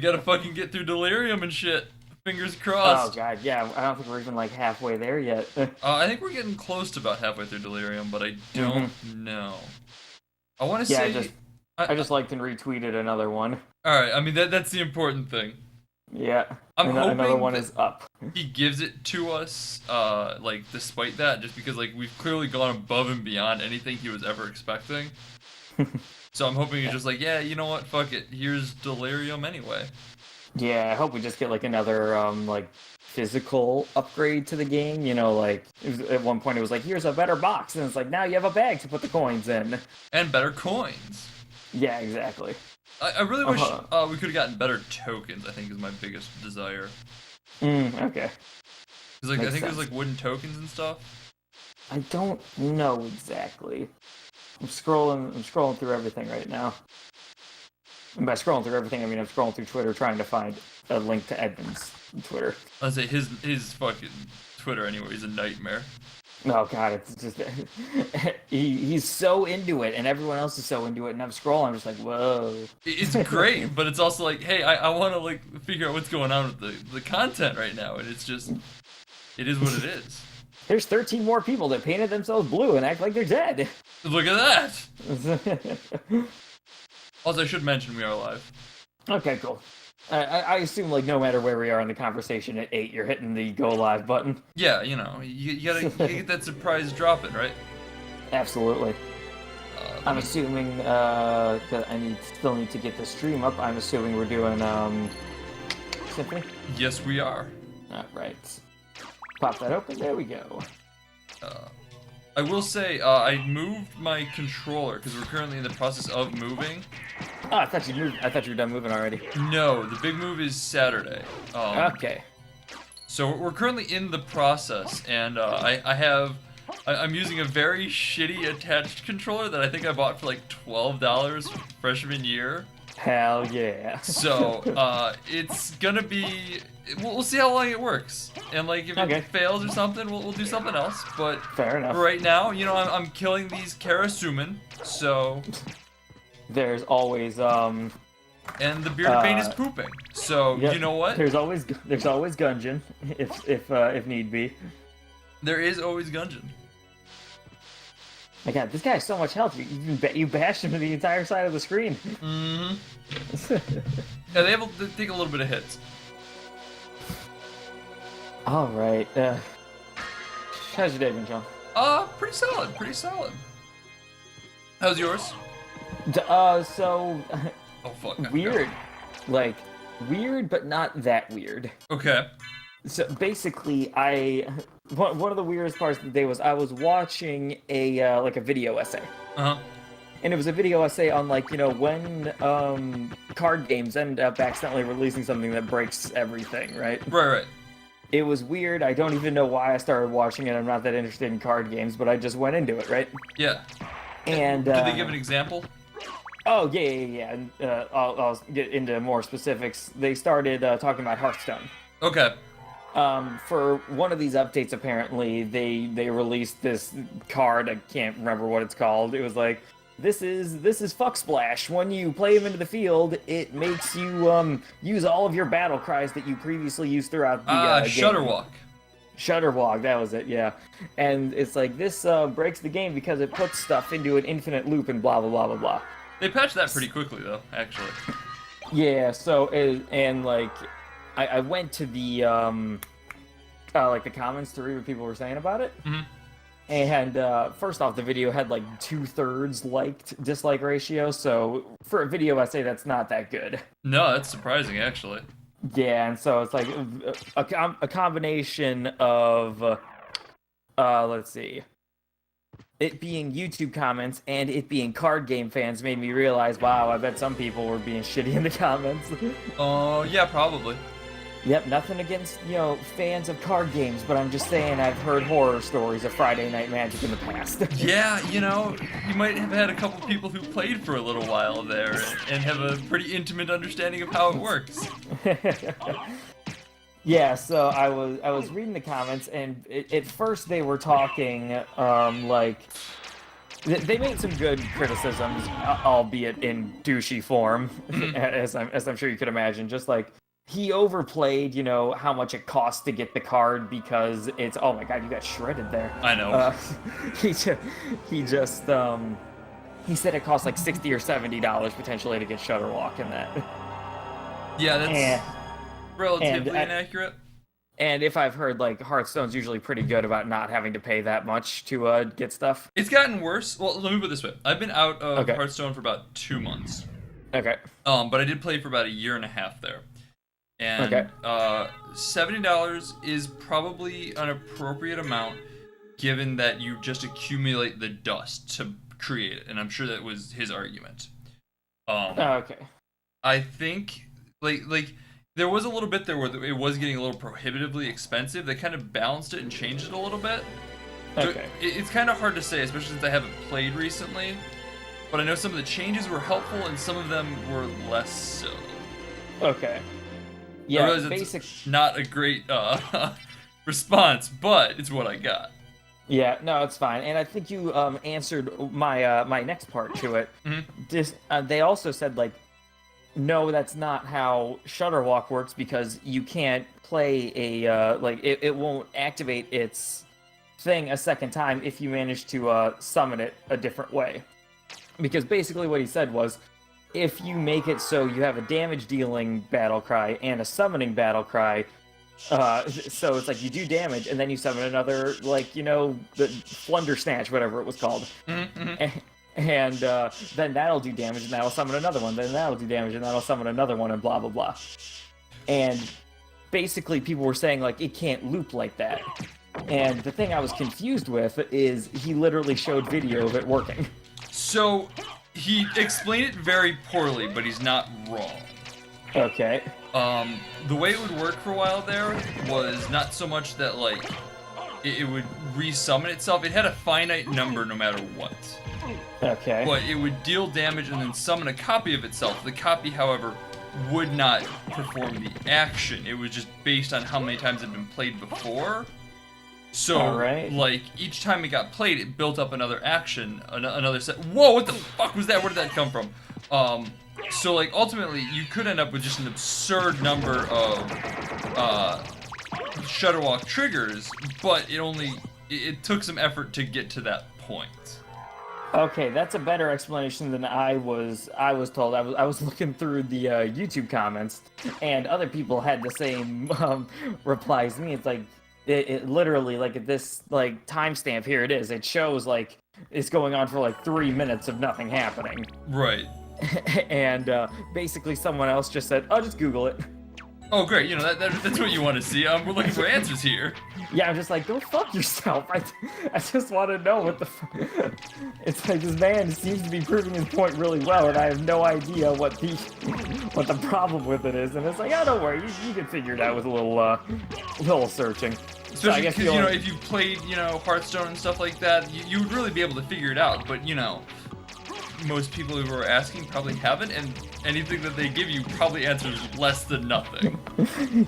We gotta fucking get through Delirium and shit. Fingers Oh crossed. god, yeah. I don't think we're even like halfway there yet. I think we're getting close to about halfway through Delirium, but I don't hmm know. I want to Yeah, say, I just liked and retweeted another one. all right. I mean that's the important thing. Yeah, I'm another hoping one that is up. he gives it to us, like despite that, just because like we've clearly gone above and beyond anything he was ever expecting. So I'm hoping he's just like, yeah, you know what, fuck it. Here's Delirium anyway. Yeah, I hope we just get like another like physical upgrade to the game. You know, like at one point it was like, here's a better box, and it's like now you have a bag to put the coins in. And better coins. Yeah, exactly. I really wish Uh-huh. we could have gotten better tokens. I think is my biggest desire. Okay, Cause like I makes think there's sense. like wooden tokens and stuff. I don't know exactly. I'm scrolling through everything right now. And by scrolling through everything, I mean I'm scrolling through Twitter trying to find a link to Edmund's Twitter. I'd say his fucking Twitter anyway is a nightmare. Oh god, it's just he's so into it, and everyone else is so into it, and I'm scrolling, I'm just like, whoa. It's great, but it's also like, hey, I want to like figure out what's going on with the content right now, and it's just, it is what it is. There's 13 more people that painted themselves blue and act like they're dead. Look at that. Also, I should mention we are live. Okay, cool. I assume like no matter where we are in the conversation at 8, you're hitting the go live button. Yeah, you know, you gotta get that surprise drop in, right? Absolutely. Let I'm me, assuming that still need to get the stream up. I'm assuming we're doing Symphony. yes, we are. All right. Pop that open. There we go. I will say, I moved my controller because we're currently in the process of moving. Oh, I thought you moved. I thought you were done moving already. No, the big move is Saturday. Okay. So we're currently in the process, and I'm using a very shitty attached controller that I think I bought for like $12 freshman year. Hell yeah. So it's gonna be. We'll see how long it works, and like if Okay. it fails or something, we'll do something else. But Fair enough. right now, you know, I'm killing these Karasuman, so. There's always And the bearded bane is Uh, pooping. So yep, you know what? There's always Gungeon if need be. There is always Gungeon. My God, this guy has so much health. You bashed him to the entire side of the screen. Mm-hmm. Yeah, they take a little bit of hits. All right. How's your day been, John? Pretty solid, pretty solid. How's yours? So Oh fuck. I weird, forgot. like weird, but not that weird. Okay. So basically, one of the weirdest parts of the day was I was watching a like a video essay. Uh huh. And it was a video essay on like, you know, when card games end up accidentally releasing something that breaks everything, right? Right. It was weird. I don't even know why I started watching it. I'm not that interested in card games, but I just went into it, right? Yeah. And Did they give an example? oh yeah. And I'll get into more specifics. They started talking about Hearthstone. Okay. For one of these updates, apparently they released this card. I can't remember what it's called. It was like, this is Fuck Splash. When you play him into the field, it makes you use all of your battle cries that you previously used throughout the game. Shutterwalk. Shutterwalk, that was it, yeah. And it's like, this breaks the game because it puts stuff into an infinite loop and blah blah blah blah blah. They patched that pretty quickly though, actually. Yeah, so and like I went to the like the comments to read what people were saying about it. Mhm. And first off, the video had like 2/3 liked dislike ratio, so for a video essay, that's not that good. No, that's surprising actually. Yeah, and so it's like a combination of let's see, it being YouTube comments and it being card game fans made me realize, wow, I bet some people were being shitty in the comments. Oh, yeah, probably. Yep, nothing against, you know, fans of card games, but I'm just saying I've heard horror stories of Friday Night Magic in the past. Yeah, you know, you might have had a couple people who played for a little while there and have a pretty intimate understanding of how it works. Yeah, so I was reading the comments, and at first they were talking like They made some good criticisms, albeit in douchey form, as I'm sure you could imagine. Just like he overplayed, how much it costs to get the card because it's oh my god, you got shredded there. I know. He just, he just he said it costs like $60 or $70 potentially to get Shutterwalk in that. Yeah, that's relatively and, inaccurate. And if I've heard, like, Hearthstone's usually pretty good about not having to pay that much to get stuff. It's gotten worse. Well, let me put it this way. I've been out of Okay. Hearthstone for about 2 months. Okay. But I did play for about 1.5 years there. And Okay. $70 is probably an appropriate amount given that you just accumulate the dust to create it. And I'm sure that was his argument. Okay. I think, like there was a little bit there where it was getting a little prohibitively expensive. They kind of balanced it and changed it a little bit. Okay. So it's kind of hard to say, especially since I haven't played recently. But I know some of the changes were helpful and some of them were less so. Okay. I Yeah, realize it's not a great response, but it's what I got. Yeah, no, it's fine. And I think you answered my my next part to it. Mm-hmm. They also said, like, no, that's not how Shutterwalk works because you can't play a it won't activate its thing a second time if you manage to summon it a different way. Because basically what he said was, if you make it so you have a damage dealing battle cry and a summoning battle cry, so it's like you do damage and then you summon another, like, the Flunder Snatch, whatever it was called. Mm-hmm. And then that'll do damage, and that'll summon another one. Then that'll do damage, and that'll summon another one, and blah, blah, blah. And basically, people were saying, like, it can't loop like that. And the thing I was confused with is he literally showed video of it working. So, he explained it very poorly, but he's not wrong. Okay. The way it would work for a while there was not so much that, like, it would resummon itself. It had a finite number no matter what. Okay. But it would deal damage and then summon a copy of itself. The copy, however, would not perform the action. It was just based on how many times it had been played before. So, Alright. like, each time it got played, it built up another action, another set. Whoa, what the fuck was that? Where did that come from? So, like, ultimately, you could end up with just an absurd number of Shutterwalk triggers, but it took some effort to get to that point. Okay, that's a better explanation than I was told. I was looking through the YouTube comments, and other people had the same replies to me. It's like it literally, like, at this, like, timestamp here it is. It shows like it's going on for like 3 minutes of nothing happening. Right. And basically someone else just said, "Oh, just Google it." Oh, great. That's what you want to see. We're looking for answers here. Yeah, I'm just like, go fuck yourself. I just want to know what the It's like, this man seems to be proving his point really well, and I have no idea what the problem with it is. And it's like, oh, don't worry, you can figure it out with a little searching. Especially because, if you've played, Hearthstone and stuff like that, you would really be able to figure it out. But, most people who are asking probably haven't, and anything that they give you probably answers less than nothing.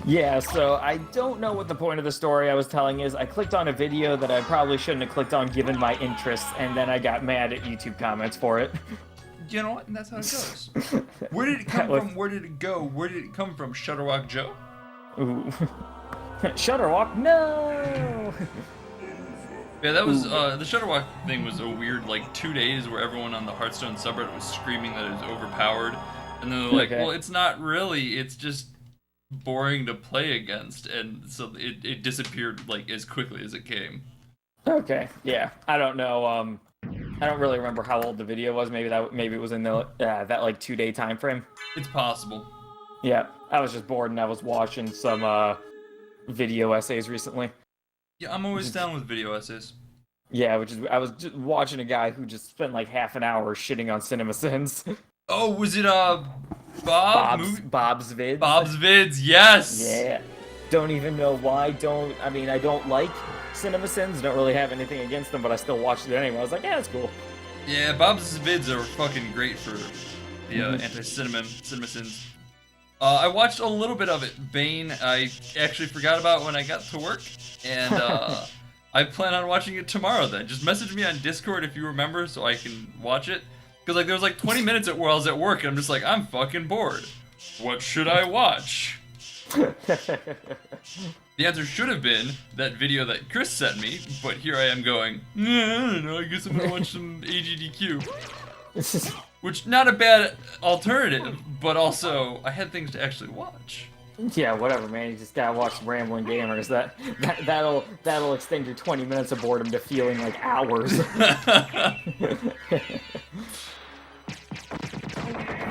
Yeah, so I don't know what the point of the story I was telling is. I clicked on a video that I probably shouldn't have clicked on given my interests, and then I got mad at YouTube comments for it. You know what? And that's how it goes. Where did it come from? Where did it go? Where did it come from, Shutterwalk Joe? Ooh. Shutterwalk? No! Yeah, that was, the Shutterwalk thing was a weird, 2 days where everyone on the Hearthstone subreddit was screaming that it was overpowered. And then they're like, well, it's not really, it's just boring to play against. And so it disappeared, as quickly as it came. Okay, yeah. I don't know, I don't really remember how old the video was. Maybe it was in the, that, 2-day time frame. It's possible. Yeah, I was just bored and I was watching some, video essays recently. Yeah, I'm always down with video essays. Yeah, I was just watching a guy who just spent half an hour shitting on CinemaSins. Oh, was it Bob's Vids? Bob's Vids, yes! Yeah. Don't even know why. I don't like CinemaSins, don't really have anything against them, but I still watched it anyway. I was like, yeah, that's cool. Yeah, Bob's Vids are fucking great for the anti-CinemaSins. I watched a little bit of it. Bane, I actually forgot about when I got to work, and I plan on watching it tomorrow then. Just message me on Discord if you remember so I can watch it. Because like there was like 20 minutes where I was at work and I'm just like, I'm fucking bored. What should I watch? The answer should have been that video that Chris sent me, but here I am going, I don't know, I guess I'm gonna watch some AGDQ. Which, not a bad alternative, but also, I had things to actually watch. Yeah, whatever, man. You just gotta watch some rambling gamers. That'll extend your 20 minutes of boredom to feeling like hours.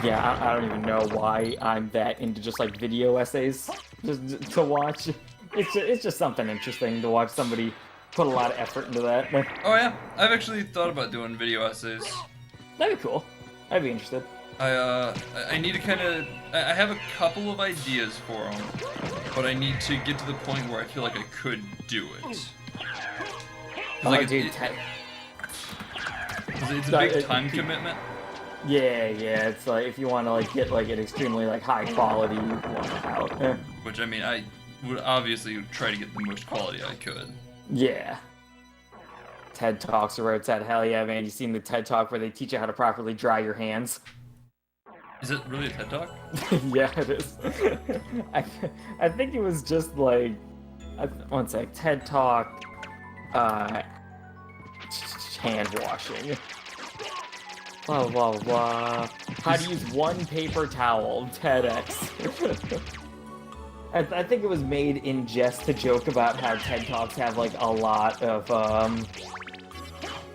Yeah, I don't even know why I'm that into just like video essays just to watch. It's just something interesting to watch somebody put a lot of effort into that. Oh yeah, I've actually thought about doing video essays. That'd be cool. I'd be interested. I need to kind of, I have a couple of ideas for them, but I need to get to the point where I feel like I could do it. Oh, like dude, it's a big time commitment. Yeah, it's like if you want to like get like an extremely like high quality one out. Which I mean, I would obviously try to get the most quality I could. Yeah. TED Talks are where it's at. Hell yeah, man. You seen the TED Talk where they teach you how to properly dry your hands? Is it really a TED Talk? Yeah, it is. I think it was just like, one sec, TED Talk, hand washing. Blah, blah, blah. How to use one paper towel, TEDx. I think it was made in jest to joke about how TED Talks have like a lot of,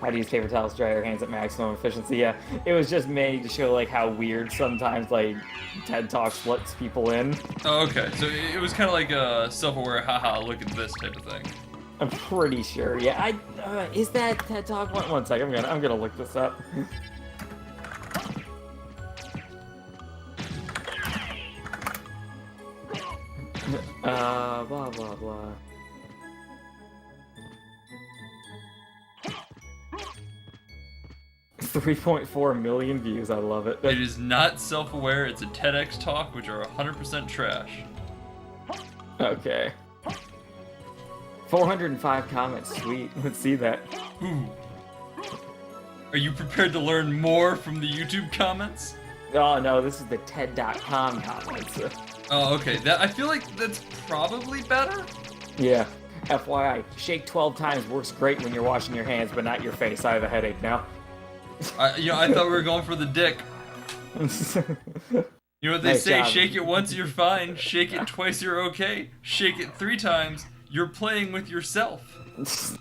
how to use paper towels to dry your hands at maximum efficiency. Yeah, it was just made to show like how weird sometimes like TED Talks lets people in. Oh, okay. So it was kind of like a self-aware, haha, look at this type of thing. I'm pretty sure. Yeah, is that TED Talk? One sec. I'm gonna look this up. Blah blah blah. $3.4 million views. I love it. It is not self-aware. It's a TEDx talk, which are 100% trash. Okay. 405 comments. Sweet. Let's see that. Ooh. Are you prepared to learn more from the YouTube comments? Oh no, this is the TED.com comments. Oh, okay. I feel like that's probably better. Yeah. FYI, shake 12 times works great when you're washing your hands, but not your face. I have a headache now. I thought we were going for the dick. You know what they Nice say? job. Shake it once, you're fine. Shake it twice, you're okay. Shake it 3 times, you're playing with yourself. It's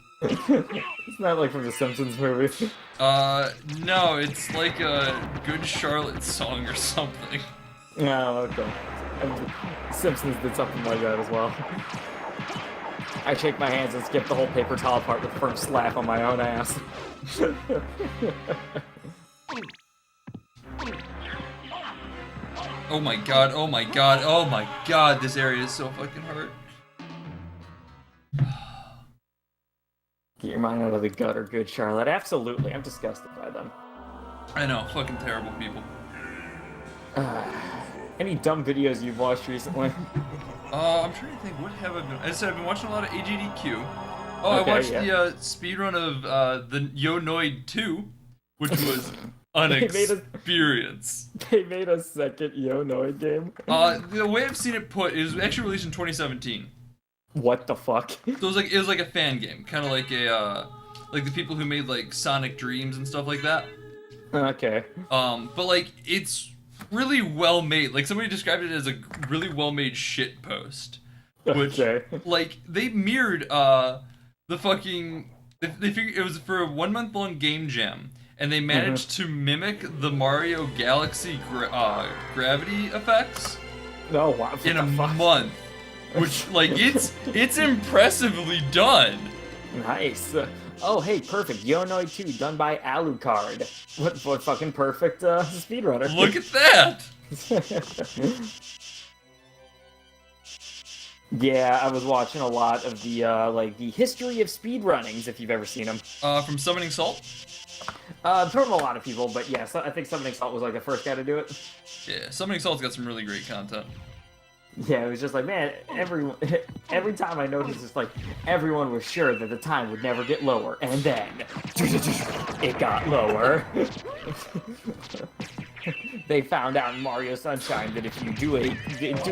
not like from the Simpsons movie. No, it's like a Good Charlotte song or something. Oh, okay. Simpsons did something like that as well. I shake my hands and skip the whole paper towel part with a firm slap on my own ass. Oh my god, oh my god, oh my god, this area is so fucking hurt. Get your mind out of the gutter, Good Charlotte. Absolutely, I'm disgusted by them. I know, fucking terrible people. Any dumb videos you've watched recently? I'm trying to think, what have I been... As I said, I've been watching a lot of AGDQ. Oh, Okay, I watched yeah. the speedrun of the Yo-Noid 2, which was an experience. They made a second Yo-Noid game? The way I've seen it put, it was actually released in 2017. What the fuck? So it was like a fan game, kind of like a like the people who made like Sonic Dreams and stuff like that. Okay. But like it's really well made. Like somebody described it as a really well made shit post. Which Okay. like they mirrored the fucking they figured it was for a 1 month long game jam, and they managed to mimic the Mario Galaxy gravity effects Oh wow. What in a the fuck? month. Which, like, it's impressively done. Nice. Oh, hey, perfect. Yo-Noid 2, done by Alucard. What fucking perfect speedrunner. Look at that. Yeah, I was watching a lot of the like the history of speedrunnings, if you've ever seen them. From Summoning Salt. From a lot of people, but yes, I think Summoning Salt was like the first guy to do it. Yeah, Summoning Salt's got some really great content. Yeah, it was just like, man, every time I noticed, it's like everyone was sure that the time would never get lower, and then it got lower. They found out in Mario Sunshine that if you do a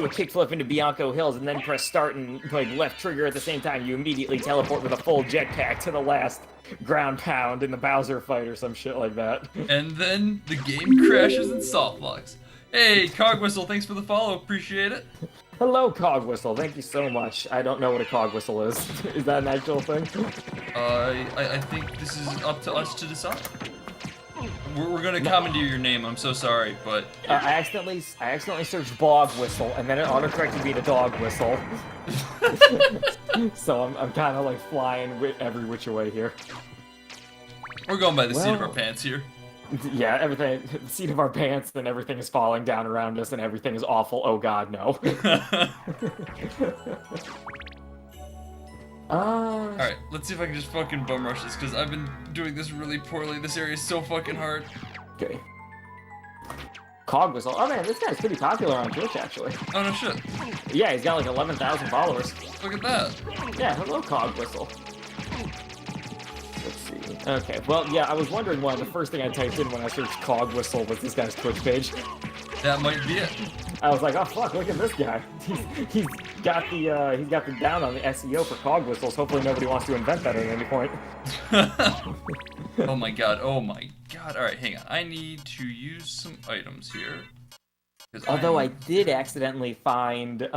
kickflip into Bianco Hills and then press start and like left trigger at the same time, you immediately teleport with a full jetpack to the last ground pound in the Bowser fight or some shit like that. And then the game crashes and soft locks. Hey, Cog Whistle, thanks for the follow. Appreciate it. Hello, Cog Whistle. Thank you so much. I don't know what a Cog Whistle is. Is that an actual thing? I think this is up to us to decide. We're gonna commandeer your name. I'm so sorry, but I accidentally searched Bog Whistle, and then it autocorrected me to Dog Whistle. So I'm kind of like flying every which way here. we're going by the seat of our pants here. Yeah, everything, the seat of our pants, and everything is falling down around us, and everything is awful. Oh God, no. Alright, let's see if I can just fucking bum rush this, because I've been doing this really poorly. This area is so fucking hard. Okay. Cog Whistle. Oh man, this guy's pretty popular on Twitch, actually. Oh no shit. Yeah, he's got like 11,000 followers. Look at that. Yeah, hello, Cog Whistle. Let's see. Okay, well, yeah, I was wondering why the first thing I typed in when I searched Cog Whistle was this guy's Twitch page. That might be it. I was like, oh fuck, look at this guy. He's got the down on the SEO for Cog Whistles. Hopefully nobody wants to invent that at any point. Oh my god, oh my god. Alright, hang on. I need to use some items here. Although I did accidentally find,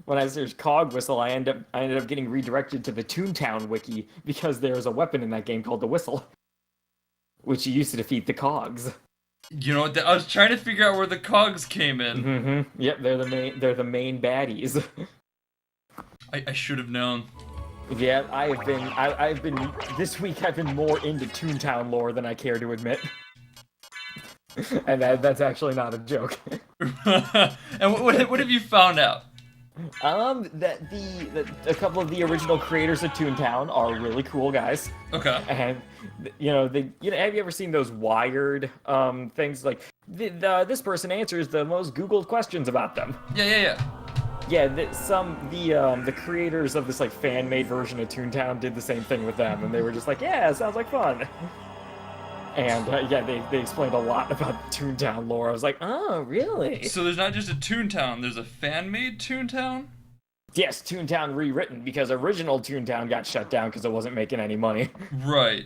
when I searched Cog Whistle, I ended up getting redirected to the Toontown wiki because there's a weapon in that game called the Whistle, which you used to defeat the Cogs. You know, I was trying to figure out where the cogs came in. Mm-hmm. Yep, they're the main baddies. I should have known. Yeah, I've been this week I've been more into Toontown lore than I care to admit. And that's actually not a joke. And what have you found out? That a couple of the original creators of Toontown are really cool guys. Okay. And have you ever seen those Wired things like this person answers the most Googled questions about them? Yeah. Yeah, the creators of this like fan-made version of Toontown did the same thing with them, and they were just like, yeah, it sounds like fun. And yeah, they explained a lot about Toontown lore. I was like, oh, really? So there's not just a Toontown, there's a fan-made Toontown? Yes, Toontown rewritten, because original Toontown got shut down because it wasn't making any money. Right.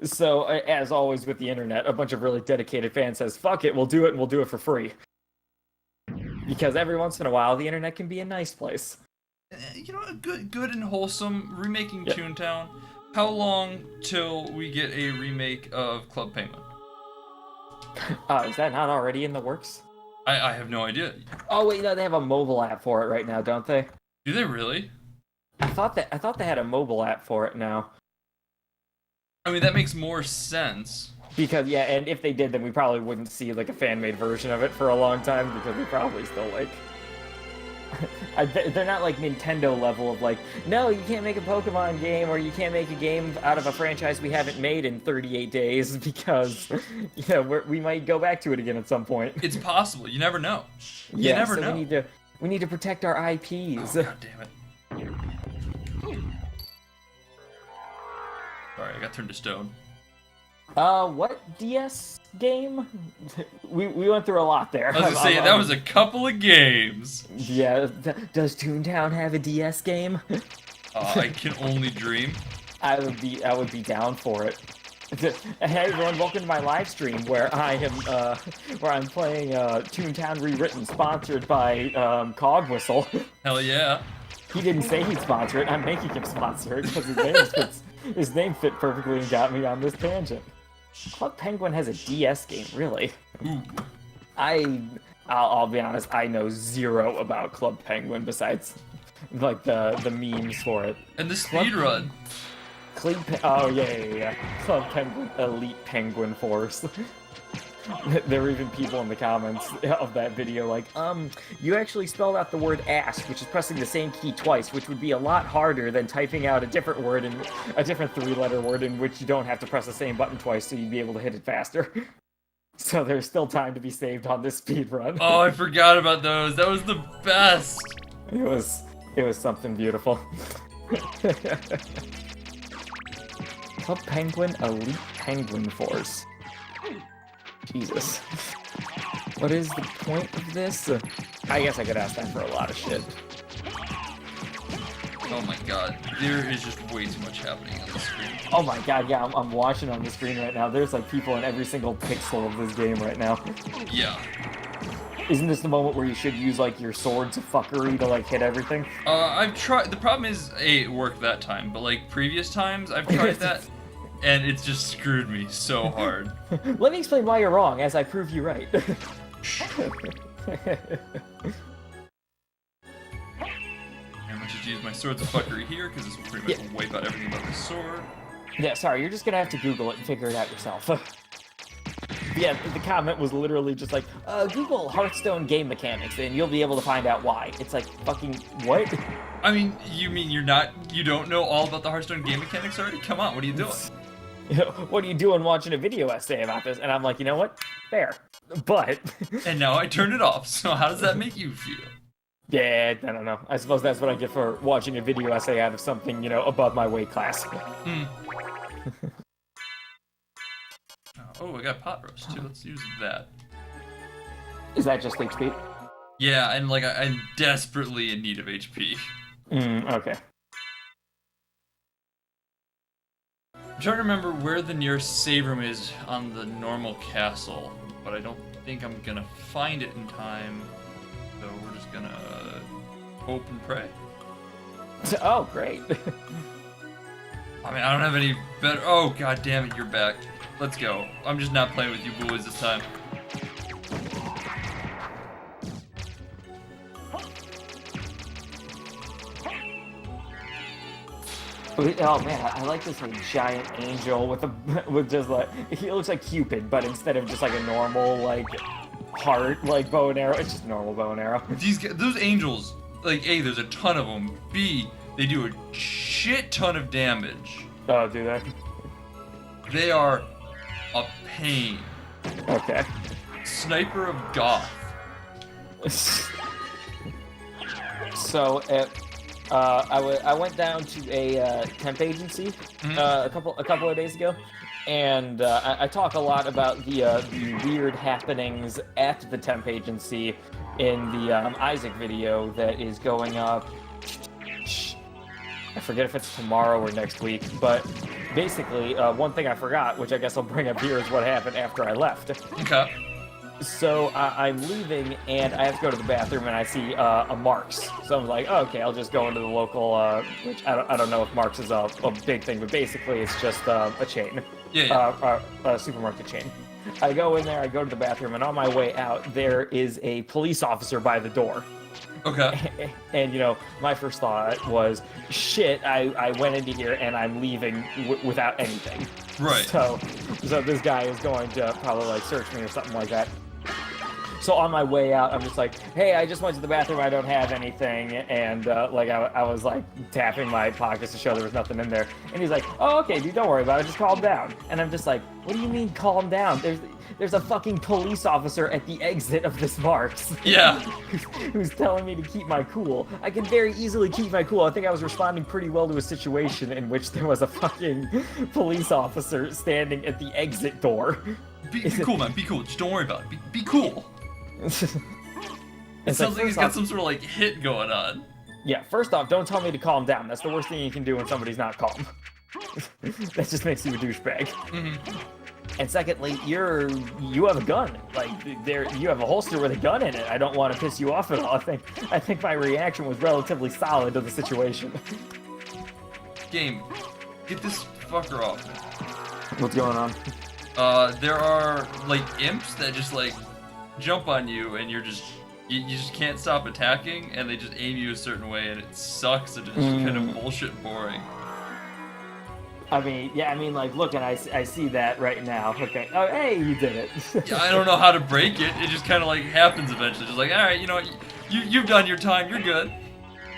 So, as always with the internet, a bunch of really dedicated fans says, fuck it, we'll do it, and we'll do it for free. Because every once in a while, the internet can be a nice place. You know, good and wholesome, remaking Toontown. How long till we get a remake of Club Penguin? Is that not already in the works? I have no idea. Oh wait, no, they have a mobile app for it right now, don't they? Do they really? I thought they had a mobile app for it now. I mean, that makes more sense. Because, yeah, and if they did, then we probably wouldn't see, like, a fan-made version of it for a long time, because they probably still, like... they're not, like, Nintendo level of, like, no, you can't make a Pokemon game, or you can't make a game out of a franchise we haven't made in 38 days, because, we might go back to it again at some point. It's possible. You never know. You never know. We need to protect our IPs. Oh, God damn it. Sorry, I got turned to stone. What DS game? we went through a lot there. I was gonna say, that was a couple of games. Yeah, does Toontown have a DS game? I can only dream. I would be down for it. Hey everyone, welcome to my live stream where I'm playing Toontown Rewritten, sponsored by Cog Whistle. Hell yeah. He didn't say he'd sponsor it. I'm making him sponsor it because his name fit perfectly and got me on this tangent. Club Penguin has a DS game, really? Ooh. I'll be honest, I know zero about Club Penguin besides like the memes for it. And the speedrun. Oh yeah. Club Penguin Elite Penguin Force. There were even people in the comments of that video like, you actually spelled out the word ass, which is pressing the same key twice, which would be a lot harder than typing out a different word, and a different 3-letter word in which you don't have to press the same button twice, so you'd be able to hit it faster. So there's still time to be saved on this speed run. Oh, I forgot about those. That was the best. It was something beautiful. Club Penguin Elite Penguin Force. Jesus. What is the point of this? I guess I could ask that for a lot of shit. Oh my god, there is just way too much happening on the screen. Oh my god, yeah, I'm watching on the screen right now. There's like people in every single pixel of this game right now. Yeah. Isn't this the moment where you should use like your swords of fuckery to like hit everything? I've tried. The problem is, it worked that time, but like previous times, I've tried that, and it's just screwed me so hard. Let me explain why you're wrong, as I prove you right. I'm gonna just use my swords of fuckery here, because this will pretty much wipe out everything about the sword. Yeah, sorry, you're just gonna have to Google it and figure it out yourself. Yeah, the comment was literally just like, Google Hearthstone game mechanics, and you'll be able to find out why. It's like, fucking, what? I mean, you mean you don't know all about the Hearthstone game mechanics already? Come on, what are you doing? What are you doing watching a video essay about this? And I'm like, you know what? Fair. But... And now I turned it off, so how does that make you feel? Yeah, I don't know. I suppose that's what I get for watching a video essay out of something, you know, above my weight class. Oh, I got pot roast too. Let's use that. Is that just HP? Yeah, and like I'm desperately in need of HP. Okay. I'm trying to remember where the nearest save room is on the normal castle, but I don't think I'm gonna find it in time. So we're just gonna hope and pray. Oh, great. I mean, I don't have any better. Oh, god damn it, you're back. Let's go. I'm just not playing with you boys this time. Oh man, I like this like giant angel with just like, he looks like Cupid, but instead of just like a normal like heart like bow and arrow, it's just a normal bow and arrow. Those angels, like A, there's a ton of them. B, they do a shit ton of damage. Oh, do they? They are a pain. Okay. Sniper of Goth. So I went down to a temp agency a couple of days ago, and I talk a lot about the weird happenings at the temp agency in the Isaac video that is going up. I forget if it's tomorrow or next week, but basically one thing I forgot, which I guess I'll bring up here, is what happened after I left. Okay. So I'm leaving, and I have to go to the bathroom, and I see a Mark's. So I'm like, oh, okay, I'll just go into the local, which I don't know if Mark's is a big thing, but basically it's just a chain. Yeah. A supermarket chain. I go in there, I go to the bathroom, and on my way out, there is a police officer by the door. Okay. And, you know, my first thought was, shit, I went into here and I'm leaving without anything. Right. So this guy is going to probably, like, search me or something like that. So on my way out, I'm just like, hey, I just went to the bathroom, I don't have anything. And, like, I was, like, tapping my pockets to show there was nothing in there. And he's like, oh, okay, dude, don't worry about it, just calm down. And I'm just like, what do you mean calm down? There's a fucking police officer at the exit of this Mark's. Yeah. who's telling me to keep my cool. I can very easily keep my cool. I think I was responding pretty well to a situation in which there was a fucking police officer standing at the exit door. Be cool, man. Be cool. Just don't worry about it. Be cool. It sounds like he's got some sort of like hit going on. Yeah, first off, don't tell me to calm down. That's the worst thing you can do when somebody's not calm. That just makes you a douchebag. Mm-hmm. And secondly, you have a gun. Like you have a holster with a gun in it. I don't want to piss you off at all. I think my reaction was relatively solid to the situation. Game, get this fucker off. What's going on? There are like imps that just like jump on you, and you just can't stop attacking, and they just aim you a certain way, and it sucks. It's just kind of bullshit boring. I mean, like, look, and I see that right now. Okay. Oh, hey, you did it. Yeah, I don't know how to break it. It just kind of, like, happens eventually. Just like, all right, you know what? You've done your time. You're good.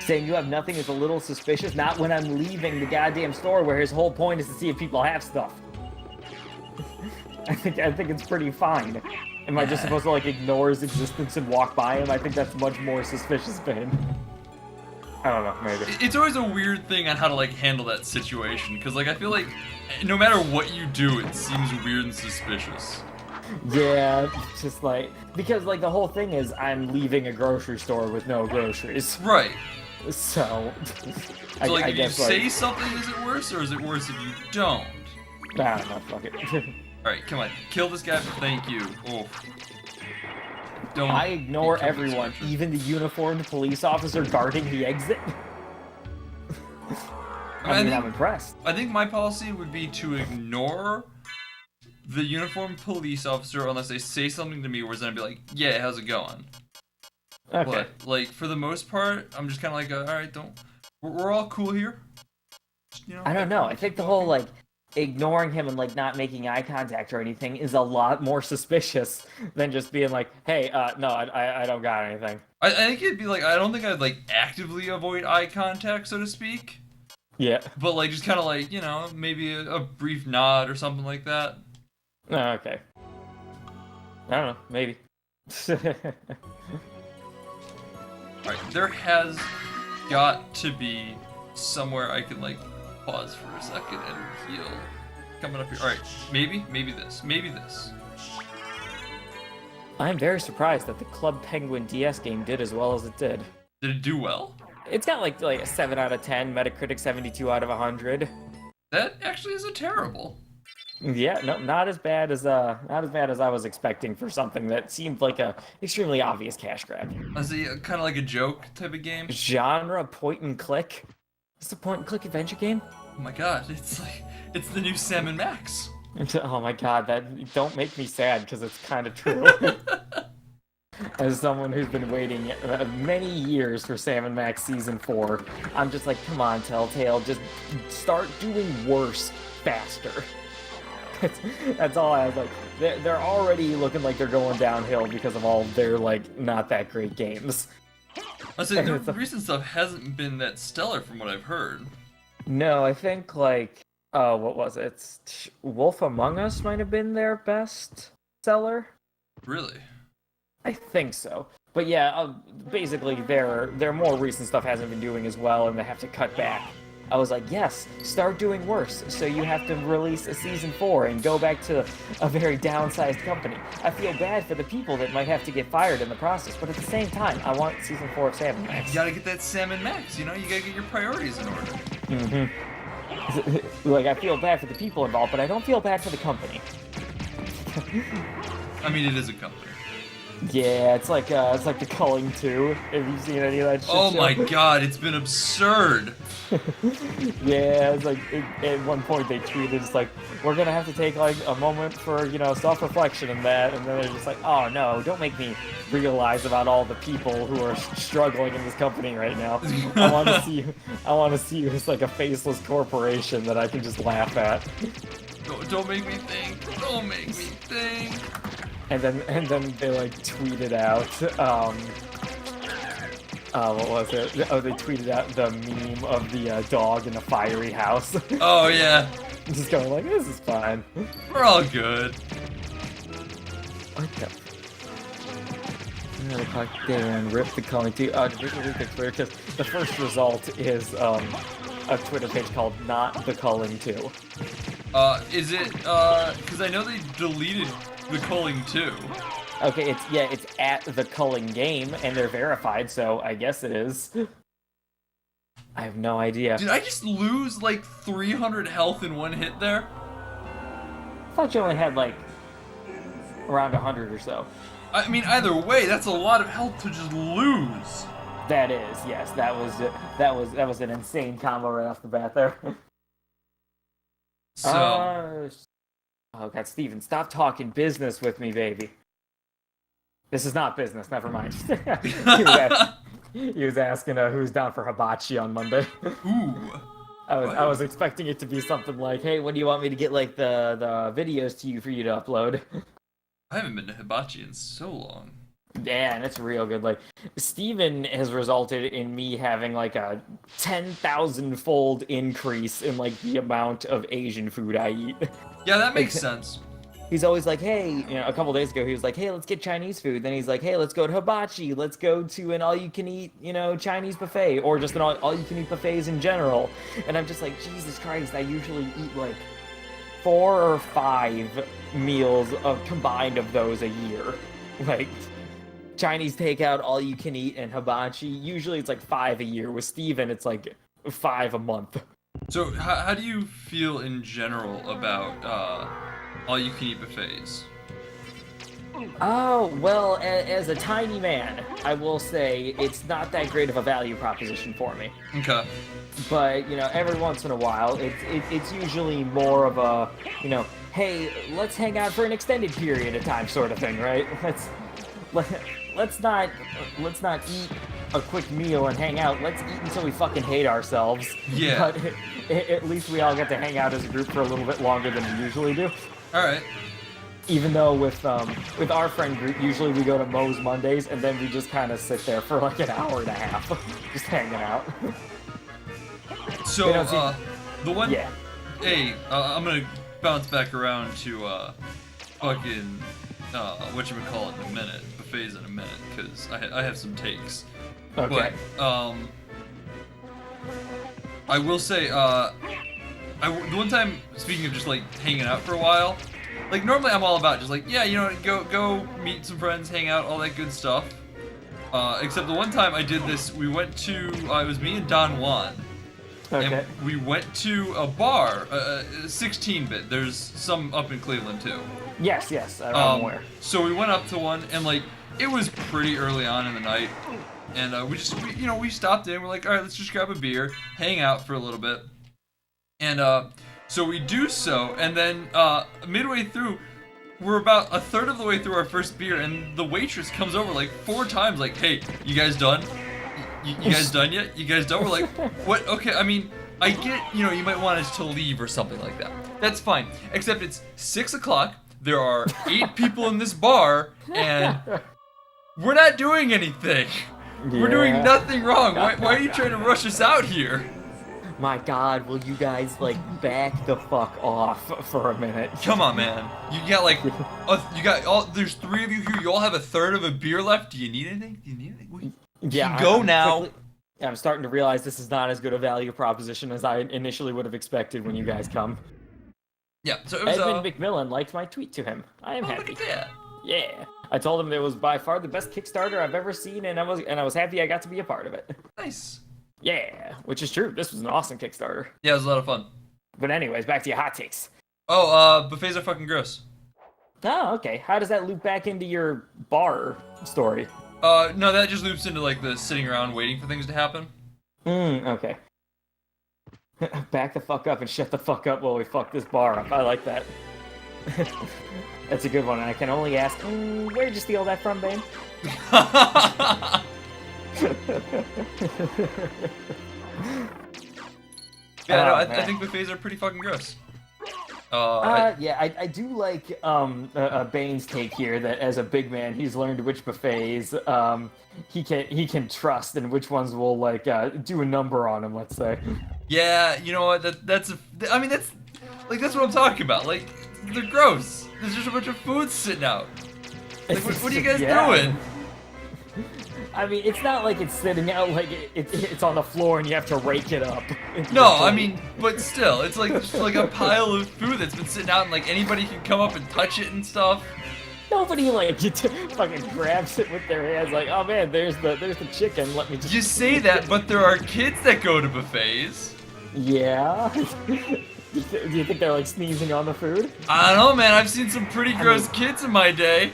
Saying you have nothing is a little suspicious. Not when I'm leaving the goddamn store where his whole point is to see if people have stuff. I think it's pretty fine. Am I just supposed to like ignore his existence and walk by him? I think that's much more suspicious, Vin. I don't know, maybe. It's always a weird thing on how to like handle that situation, because like I feel like no matter what you do, it seems weird and suspicious. Yeah, it's just like because like the whole thing is I'm leaving a grocery store with no groceries. Right. So, So like, I if you guess say like, something, is it worse, or is it worse if you don't? I don't know, fuck it. Alright, come on. Kill this guy for thank you. Oh. Don't. I ignore kill this everyone, creature. even the uniformed police officer guarding the exit. I'm impressed. I think my policy would be to ignore the uniformed police officer unless they say something to me, whereas then I'd be like, yeah, how's it going? Okay. But, like, for the most part, I'm just kind of like, alright, we're all cool here. Just, you know, I don't know. I think the whole like ignoring him and like not making eye contact or anything is a lot more suspicious than just being like, "Hey, no, I don't got anything." I think it'd be like, I don't think I'd like actively avoid eye contact, so to speak. Yeah. But like, just kind of like, you know, maybe a brief nod or something like that. Oh, okay. I don't know. Maybe. Alright, there has got to be somewhere I can like pause for a second and heal. Coming up here. Alright, maybe this. Maybe this. I'm very surprised that the Club Penguin DS game did as well as it did. Did it do well? It's got like a 7 out of 10, Metacritic 72 out of 100. That actually isn't terrible. Yeah, no, not as bad as I was expecting for something that seemed like a extremely obvious cash grab. Is it kind of like a joke type of game? Genre point and click. It's a point and click adventure game. Oh my god, it's the new Sam and Max. Oh my god, that don't make me sad because it's kind of true. As someone who's been waiting many years for Sam & Max Season 4, I'm just like, come on, Telltale, just start doing worse faster. That's all I was like. They're already looking like they're going downhill because of all their, like, not that great games. I say the recent stuff hasn't been that stellar from what I've heard. No, I think, like, what was it? Wolf Among Us might have been their best seller. Really? I think so. But yeah, basically their more recent stuff hasn't been doing as well, and they have to cut back. I was like, yes, start doing worse, so you have to release a Season 4 and go back to a very downsized company. I feel bad for the people that might have to get fired in the process, but at the same time, I want Season 4 of Sam & Max. You gotta get that Sam and Max, you know? You gotta get your priorities in order. Mm-hmm. Like, I feel bad for the people involved, but I don't feel bad for the company. I mean, it is a company. Yeah, it's like The Culling 2. Have you seen any of that shit? Oh my god, it's been absurd. Yeah, it's like at one point they tweeted, it's like, we're gonna have to take like a moment for, you know, self-reflection and that, and then they're just like, oh no, don't make me realize about all the people who are struggling in this company right now. I want to see you as like a faceless corporation that I can just laugh at. Don't make me think. Don't make me think. And then they like tweeted out, what was it? Oh, they tweeted out the meme of the dog in the fiery house. Oh yeah. Just going like, this is fine. We're all good. Okay. I'm gonna clock there and rip the Culling 2. Just look at Twitter, because the first result is a Twitter page called Not the Culling 2. Is it, because I know they deleted the Culling 2. Okay, it's at the Culling game, and they're verified, so I guess it is. I have no idea. Did I just lose like 300 health in one hit there? I thought you only had like around 100 or so. I mean, either way, that's a lot of health to just lose. That is, yes, that was an insane combo right off the bat there. So, oh god, Steven, stop talking business with me, baby. This is not business, never mind. he was asking who's down for hibachi on Monday. ooh. I was expecting it to be something like, hey, when do you want me to get like the videos to you for you to upload? I haven't been to hibachi in so long. Yeah, and it's real good. Like, Steven has resulted in me having like a 10,000-fold increase in like the amount of Asian food I eat. Yeah, that makes sense. he's always like, hey, you know, a couple days ago he was like, hey, let's get Chinese food. Then he's like, hey, let's go to hibachi. Let's go to an all-you-can-eat, you know, Chinese buffet, or just an all-you-can-eat buffets in general. And I'm just like, Jesus Christ, I usually eat like 4 or 5 meals of combined of those a year. Like Chinese takeout, all you can eat, and hibachi. Usually it's like 5 a year. With Steven, it's like 5 a month. So how do you feel in general about all-you-can-eat buffets? Oh, well, as a tiny man, I will say it's not that great of a value proposition for me. Okay. But, you know, every once in a while, it's usually more of a, you know, hey, let's hang out for an extended period of time sort of thing, right? Let's not eat a quick meal and hang out. Let's eat until we fucking hate ourselves. Yeah. But at least we all get to hang out as a group for a little bit longer than we usually do. All right. Even though with our friend group, usually we go to Moe's Mondays and then we just kind of sit there for like an hour and a half, just hanging out. So the one, yeah. Hey, I'm gonna bounce back around to fucking whatchamacallit in a minute, buffets in a minute, because I have some takes. Okay. But I will say the one time, speaking of just like hanging out for a while, like normally I'm all about just like, yeah, you know, go meet some friends, hang out, all that good stuff. Except the one time I did this, we went to it was me and Don Juan. Okay. And we went to a bar, 16-bit. There's some up in Cleveland too. Yes, I'm aware. So we went up to one, and like it was pretty early on in the night, and we stopped in. We're like, all right, let's just grab a beer, hang out for a little bit, and so we do so, and then midway through, we're about a third of the way through our first beer, and the waitress comes over like 4 times, like, hey, you guys done? You guys done yet? You guys done? We're like, what? Okay, I mean, I get, you know, you might want us to leave or something like that. That's fine. Except it's 6 o'clock, there are 8 people in this bar, and we're not doing anything. Yeah. We're doing nothing wrong. Why are you trying to rush us out here? My God, will you guys, like, back the fuck off for a minute? Come on, man. You got, like, there's 3 of you here, you all have a third of a beer left. Do you need anything? Yeah, go now. I'm starting to realize this is not as good a value proposition as I initially would have expected when you guys come. Yeah, so it was, Edmund McMillan liked my tweet to him. I am happy. Look at that. Yeah, I told him it was by far the best Kickstarter I've ever seen, and I was happy I got to be a part of it. Nice. Yeah, which is true. This was an awesome Kickstarter. Yeah, it was a lot of fun. But anyways, back to your hot takes. Oh, buffets are fucking gross. Oh, okay. How does that loop back into your bar story? No, that just loops into, like, the sitting around waiting for things to happen. Okay. Back the fuck up and shut the fuck up while we fuck this bar up. I like that. That's a good one. I can only ask, where'd you steal that from, Bane? Yeah, no, I think buffets are pretty fucking gross. Yeah, I do like Bane's take here that as a big man, he's learned which buffets he can trust and which ones will like do a number on him. Let's say. Yeah, you know what? That's what I'm talking about. Like, they're gross. There's just a bunch of food sitting out. Like, what are you guys doing? I mean, it's not like it's sitting out like it's on the floor and you have to rake it up. No, I mean, but still, it's like just like a pile of food that's been sitting out and like anybody can come up and touch it and stuff. Nobody like fucking grabs it with their hands like, oh man, there's the chicken. Let me just. You say that, but there are kids that go to buffets. Yeah. Do you think they're like sneezing on the food? I don't know, man. I've seen some pretty gross kids in my day.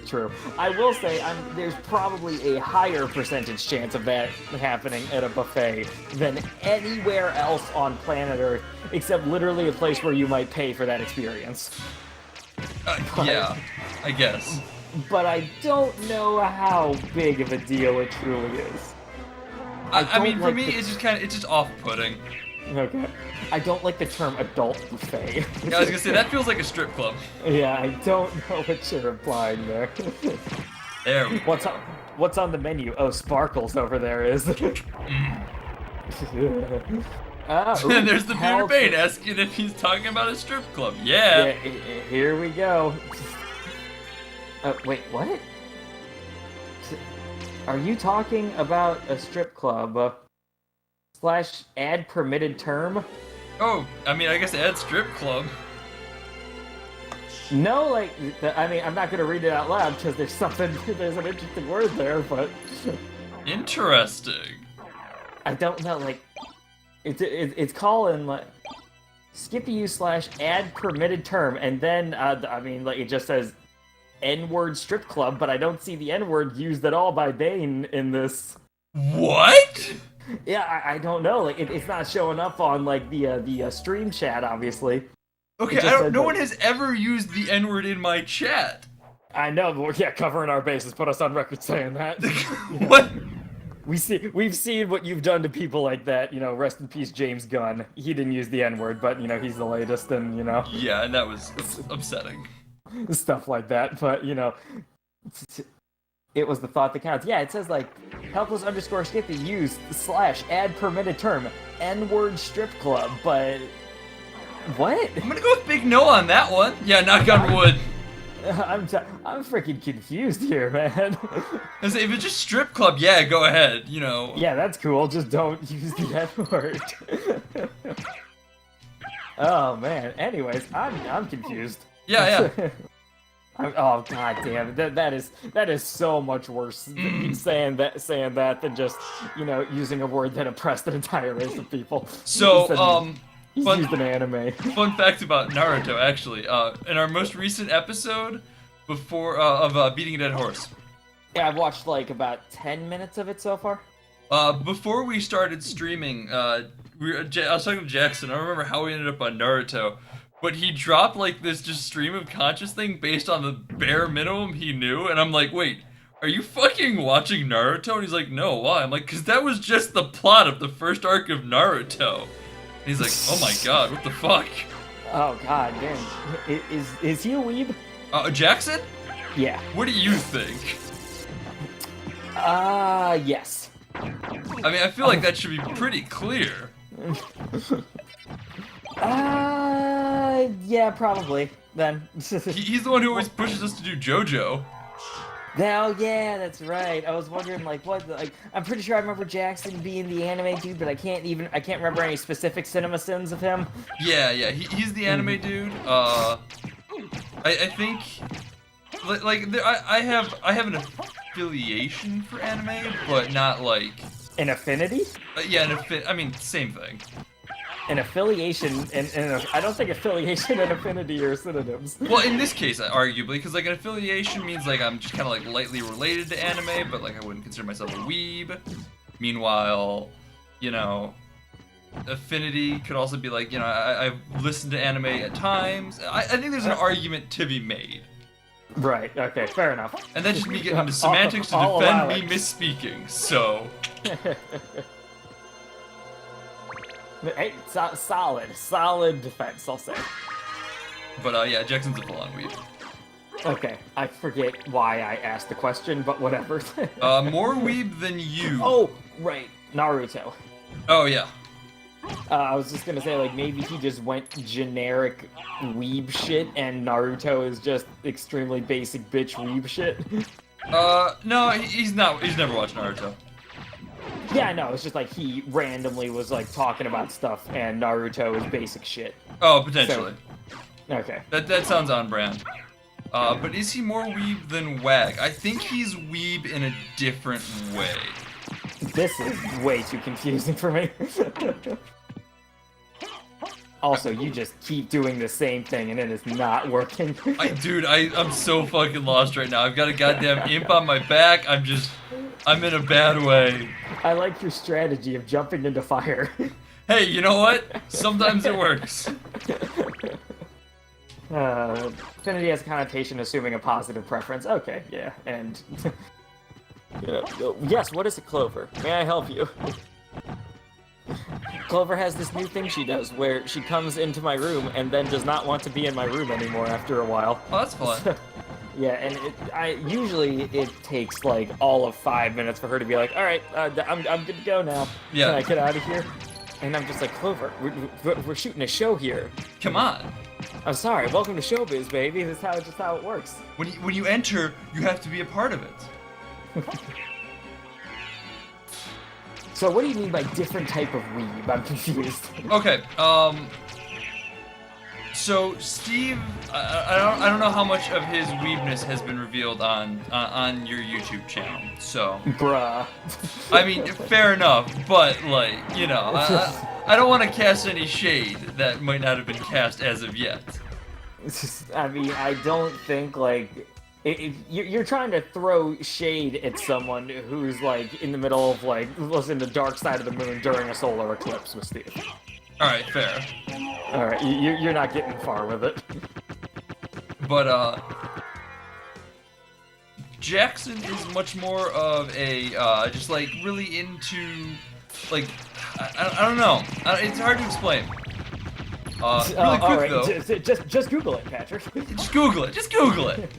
True. I will say, there's probably a higher percentage chance of that happening at a buffet than anywhere else on planet Earth, except literally a place where you might pay for that experience. Yeah, I guess. But I don't know how big of a deal it truly is. I mean, for me, it's just off-putting. Okay. I don't like the term adult buffet. Yeah, I was gonna say, that feels like a strip club. Yeah, I don't know what you're implying there. There we go. What's on the menu? Oh, Sparkles over there is. And there's the Peter hell Bane to- asking if he's talking about a strip club. Yeah. Yeah, here we go. Wait, what? Are you talking about a strip club slash add permitted term? Oh, I mean, I guess add strip club. No, like, I mean, I'm not gonna read it out loud because there's an interesting word there, but Interesting. I don't know, like, it's calling, like, skip use slash add permitted term, and then, I mean, like, it just says N-word strip club, but I don't see the N-word used at all by Bane in this. What? Yeah, I don't know, like, it's not showing up on, like, the stream chat, obviously. Okay, no one has ever used the N-word in my chat. I know, but yeah, covering our bases, put us on record saying that. What? We've seen what you've done to people like that, rest in peace James Gunn. He didn't use the N-word, but, he's the latest, and, Yeah, and that was upsetting. stuff like that, but, it was the thought that counts. Yeah, it says, like, helpless underscore Skippy use slash add permitted term, N-word strip club, but... What? I'm gonna go with big no on that one. Yeah, knock on wood. I'm freaking confused here, man. If it's just strip club, yeah, go ahead, Yeah, that's cool. Just don't use the N-word. Oh man. Anyways, I'm confused. Yeah. Oh god damn it. That is so much worse saying that than just using a word that oppressed an entire race of people. So He's used an anime. Fun fact about Naruto, actually. In our most recent episode, before of Beating a Dead Horse. Yeah, I've watched like about 10 minutes of it so far. Before we started streaming, I was talking to Jackson. I don't remember how we ended up on Naruto, but he dropped like this just stream of conscious thing based on the bare minimum he knew, and I'm like, wait, are you fucking watching Naruto? And he's like, no, why? I'm like, because that was just the plot of the first arc of Naruto. And he's like, oh my god, what the fuck? Oh god, damn. Is he a weeb? Jackson? Yeah. What do you think? Yes. I mean, I feel like that should be pretty clear. Yeah, probably, then. He's the one who always pushes us to do JoJo. Oh, yeah, that's right. I was wondering, like, I'm pretty sure I remember Jackson being the anime dude, but I can't remember any specific cinema sins of him. Yeah, he's the anime dude. I think, I have an affiliation for anime, but not like... An affinity? Yeah, I mean, same thing. An affiliation, and I don't think affiliation and affinity are synonyms. Well, in this case, arguably, because like an affiliation means like I'm just kind of like lightly related to anime, but like I wouldn't consider myself a weeb. Meanwhile, affinity could also be like, I've listened to anime at times. I think there's an argument to be made. Right, okay, fair enough. And that's just me getting into semantics to defend me misspeaking, so... Hey, solid defense, I'll say. But yeah, Jackson's a full-on weeb. Okay, I forget why I asked the question, but whatever. More weeb than you. Oh, right, Naruto. Oh, yeah. I was just gonna say, like, maybe he just went generic weeb shit, and Naruto is just extremely basic bitch weeb shit. No, he's not. He's never watched Naruto. Yeah, I know. It's just like he randomly was like talking about stuff, and Naruto is basic shit. Oh, potentially. So, okay. That sounds on brand. But is he more weeb than Wag? I think he's weeb in a different way. This is way too confusing for me. Also, you just keep doing the same thing and it is not working. Dude, I'm so fucking lost right now. I've got a goddamn imp on my back. I'm in a bad way. I like your strategy of jumping into fire. Hey, you know what? Sometimes it works. Affinity has a connotation assuming a positive preference. Okay, yeah, and... Yes, what is it, Clover? May I help you? Clover has this new thing she does where she comes into my room and then does not want to be in my room anymore after a while. Oh, that's fun. Yeah, and usually it takes like all of 5 minutes for her to be like, all right, I'm good to go now. Yeah. Can I get out of here? And I'm just like, Clover, we're shooting a show here. Come on. I'm sorry. Welcome to showbiz, baby. This is just how it works. When you enter, you have to be a part of it. So what do you mean by different type of weeb? I'm confused. Okay. So Steve, I don't know how much of his weebness has been revealed on your YouTube channel. So, bruh. I mean, fair enough, but like, you know, I don't want to cast any shade that might not have been cast as of yet. I mean, I don't think like you're trying to throw shade at someone who's like in the middle of like listening to Dark Side of the Moon during a solar eclipse with Steve. All right, fair. All right, you're not getting far with it. But Jackson is much more of a just like really into like I don't know. It's hard to explain. Really quick though. Just Google it, Patrick. Just Google it. Just Google it.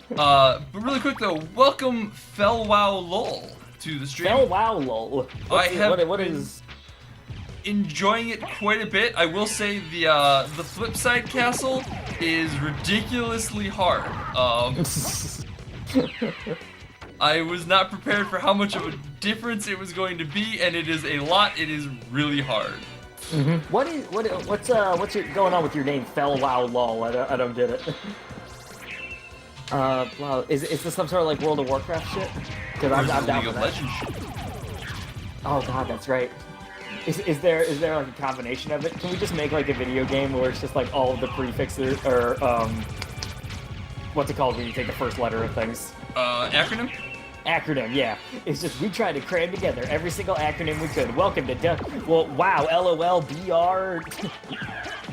But really quick though, welcome FellWowLol to the stream. FellWowLol. What is? Enjoying it quite a bit. I will say the Flipside Castle is ridiculously hard. I was not prepared for how much of a difference it was going to be, and it is a lot. It is really hard. Mm-hmm. What's going on with your name, FellWowLol? I don't get it. Well, is this some sort of like World of Warcraft shit? Because I'm down for that. Oh god, that's right. Is there like a combination of it? Can we just make like a video game where it's just like all of the prefixes or what's it called when you take the first letter of things? Acronym? Acronym, yeah. It's just we tried to cram together every single acronym we could. Welcome to wow, LOL, BR.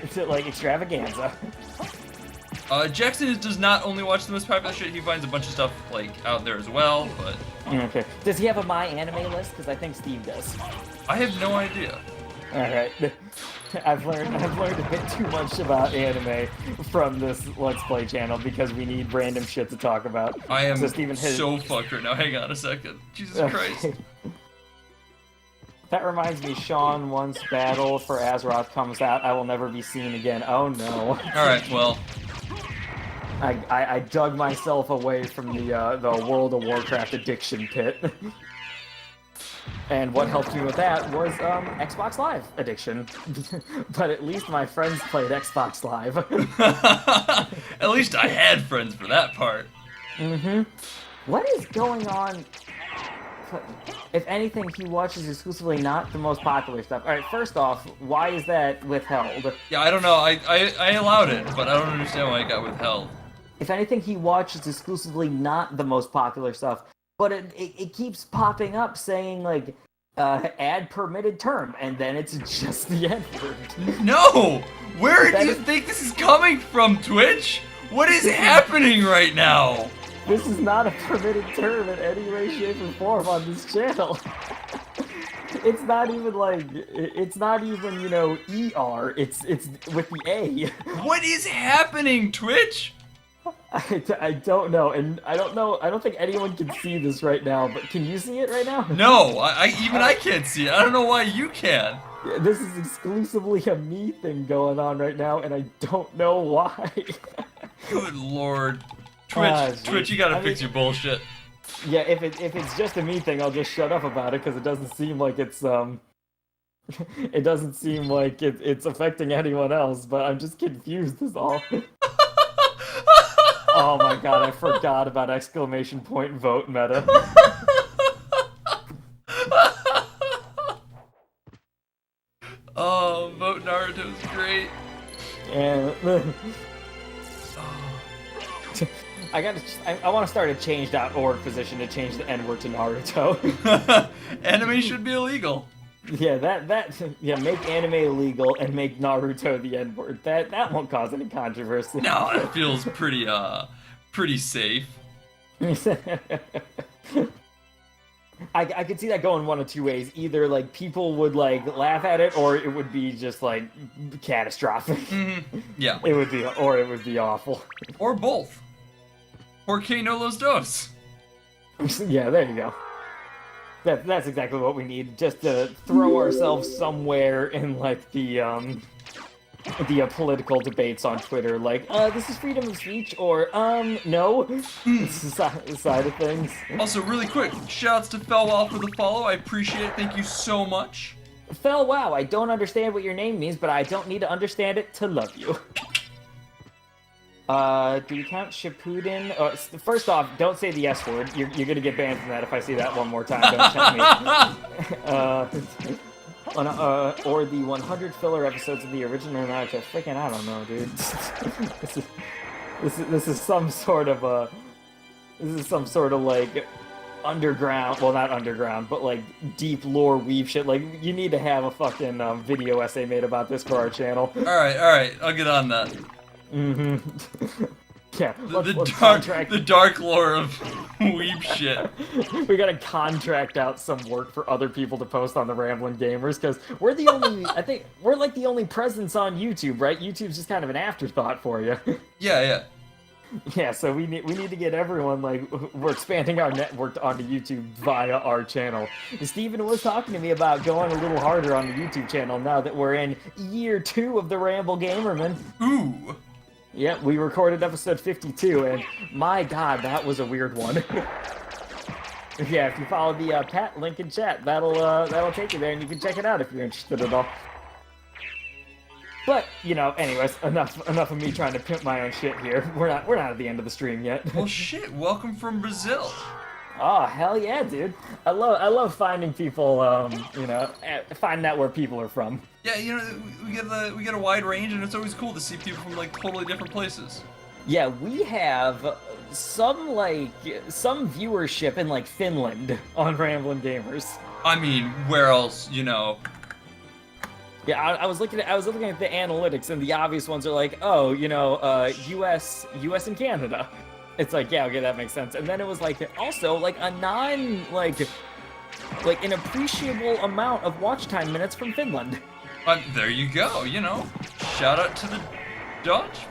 It's like extravaganza. Jackson does not only watch the most popular shit, he finds a bunch of stuff like out there as well, but... Okay. Does he have a My Anime list? Because I think Steve does. I have no idea. Alright. I've learned a bit too much about anime from this Let's Play channel because we need random shit to talk about. I am so fucked right now. Hang on a second. Jesus Christ. That reminds me, Sean, once Battle for Azeroth comes out, I will never be seen again. Oh no. Alright, well... I dug myself away from the World of Warcraft addiction pit. And what helped me with that was Xbox Live addiction. But at least my friends played Xbox Live. At least I had friends for that part. Mm-hmm. What is going on? If anything, he watches exclusively not the most popular stuff. Alright, first off, why is that withheld? Yeah, I don't know. I allowed it, but I don't understand why it got withheld. If anything, he watches exclusively not the most popular stuff. But it keeps popping up saying, like, add permitted term, and then it's just the N-word. No! Where do you think this is coming from, Twitch? What is happening right now? This is not a permitted term in any way, shape, or form on this channel. It's not even like, it's not even, you know, ER, it's with the A. What is happening, Twitch? I don't know, and I don't think anyone can see this right now, but can you see it right now? No, I can't see it. I don't know why you can. This is exclusively a me thing going on right now, and I don't know why. Good lord. Twitch, you gotta fix your bullshit. Yeah, if it's just a me thing, I'll just shut up about it, because it doesn't seem like it's, it doesn't seem like it's affecting anyone else, but I'm just confused is all. Oh my god, I forgot about exclamation point vote meta. Oh, vote Naruto's great. And I want to start a change.org position to change the N-word to Naruto. Anime should be illegal. Yeah, yeah, make anime illegal and make Naruto the N-word. That won't cause any controversy. No, that feels pretty safe. I could see that going one of two ways. Either like people would like laugh at it, or it would be just like catastrophic. Mm-hmm. Yeah. It would be awful. Or both. Porque no los dos. Yeah, there you go. That's exactly what we need, just to throw ourselves somewhere in like the political debates on Twitter, like, this is freedom of speech, or, no, side of things. Also, really quick, shouts to Felwell for the follow. I appreciate it. Thank you so much. Fel, wow, I don't understand what your name means, but I don't need to understand it to love you. Do you count Shippuden? First off, don't say the S word. You're gonna get banned from that if I see that one more time. Don't tempt me. Or the 100 filler episodes of the original Naruto. Freaking, I don't know, dude. this is some sort of like underground, well, not underground, but like deep lore weave shit. Like, you need to have a fucking video essay made about this for our channel. All right, I'll get on that. Yeah, the dark lore of weeb shit. We gotta contract out some work for other people to post on the Ramblin' Gamers, because we're the only, I think, we're like the only presence on YouTube, right? YouTube's just kind of an afterthought for you. Yeah. Yeah, so we need to get everyone, like, we're expanding our network onto YouTube via our channel. Steven was talking to me about going a little harder on the YouTube channel now that we're in year 2 of the Ramble Gamerman. Ooh. Yeah, we recorded episode 52, and my god, that was a weird one. Yeah, if you follow the Pat link in chat, that'll take you there, and you can check it out if you're interested at all. But, you know, anyways, enough of me trying to pimp my own shit here. We're not at the end of the stream yet. Well, shit, welcome from Brazil. Oh, hell yeah, dude. I love finding people, you know, finding out where people are from. Yeah, you know, we get a wide range, and it's always cool to see people from, like, totally different places. Yeah, we have some viewership in, like, Finland on Ramblin' Gamers. I mean, where else, you know? Yeah, I was looking at the analytics, and the obvious ones are like, oh, you know, U.S. and Canada. It's like, yeah, okay, that makes sense. And then it was like, also, like, a like an appreciable amount of watch time minutes from Finland. There you go, you know. Shout out to the Dutch.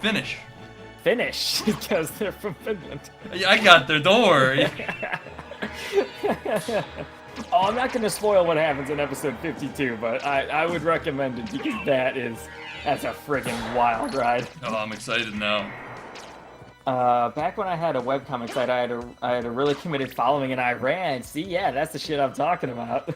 Finnish, because they're from Finland. I got there, don't worry. Oh, I'm not going to spoil what happens in episode 52, but I would recommend it, because that's a friggin' wild ride. Oh, I'm excited now. Back when I had a webcomic site, I had a really committed following in Iran. See, yeah, that's the shit I'm talking about.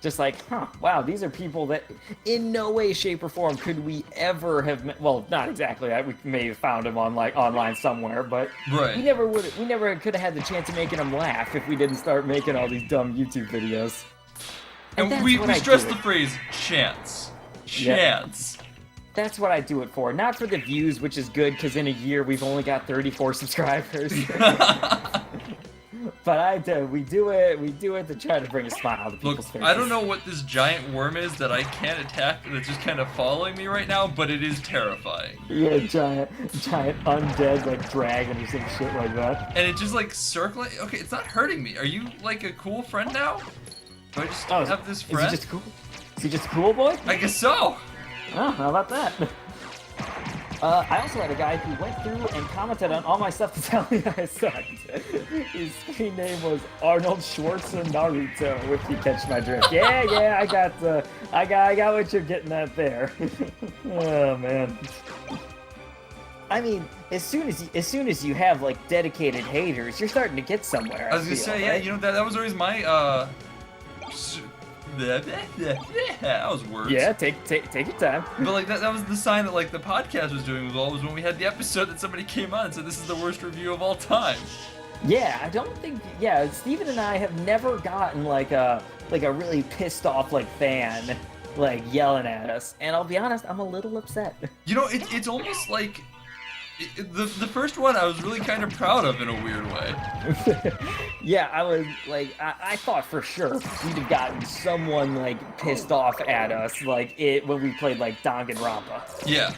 Just like, wow, these are people that in no way, shape, or form could we ever have met. Well, not exactly. We may have found them on, like, online somewhere, but right. we never could have had the chance of making them laugh if we didn't start making all these dumb YouTube videos. And we stress the phrase chance. Chance. Yep. That's what I do it for. Not for the views, which is good, because in a year we've only got 34 subscribers. But we do it to try to bring a smile to people's faces. I don't know what this giant worm is that I can't attack, that's just kind of following me right now, but it is terrifying. Yeah, giant undead, like, dragon or some shit like that. And it's just, like, circling. Okay, it's not hurting me. Are you, like, a cool friend now? Do I just have this friend? Is he just a cool boy? I guess so. Oh, how about that? I also had a guy who went through and commented on all my stuff to tell me I sucked. His screen name was Arnold Schwarzenegger, if you catch my drift. Yeah, I got what you're getting at there. Oh man. I mean, as soon as you have, like, dedicated haters, you're starting to get somewhere. I was gonna say, right? Yeah, you know, that was always my that was words. Yeah, take your time. But, like, that was the sign that, like, the podcast was doing, was always when we had the episode that somebody came on and said this is the worst review of all time. Yeah, I don't think. Yeah, Steven and I have never gotten like a really pissed off, like, fan, like, yelling at us. And I'll be honest, I'm a little upset. You know, it's almost like the first one I was really kind of proud of in a weird way. Yeah, I was like, I thought for sure we'd have gotten someone, like, pissed off at us, like, when we played, like, Danganronpa. Yeah.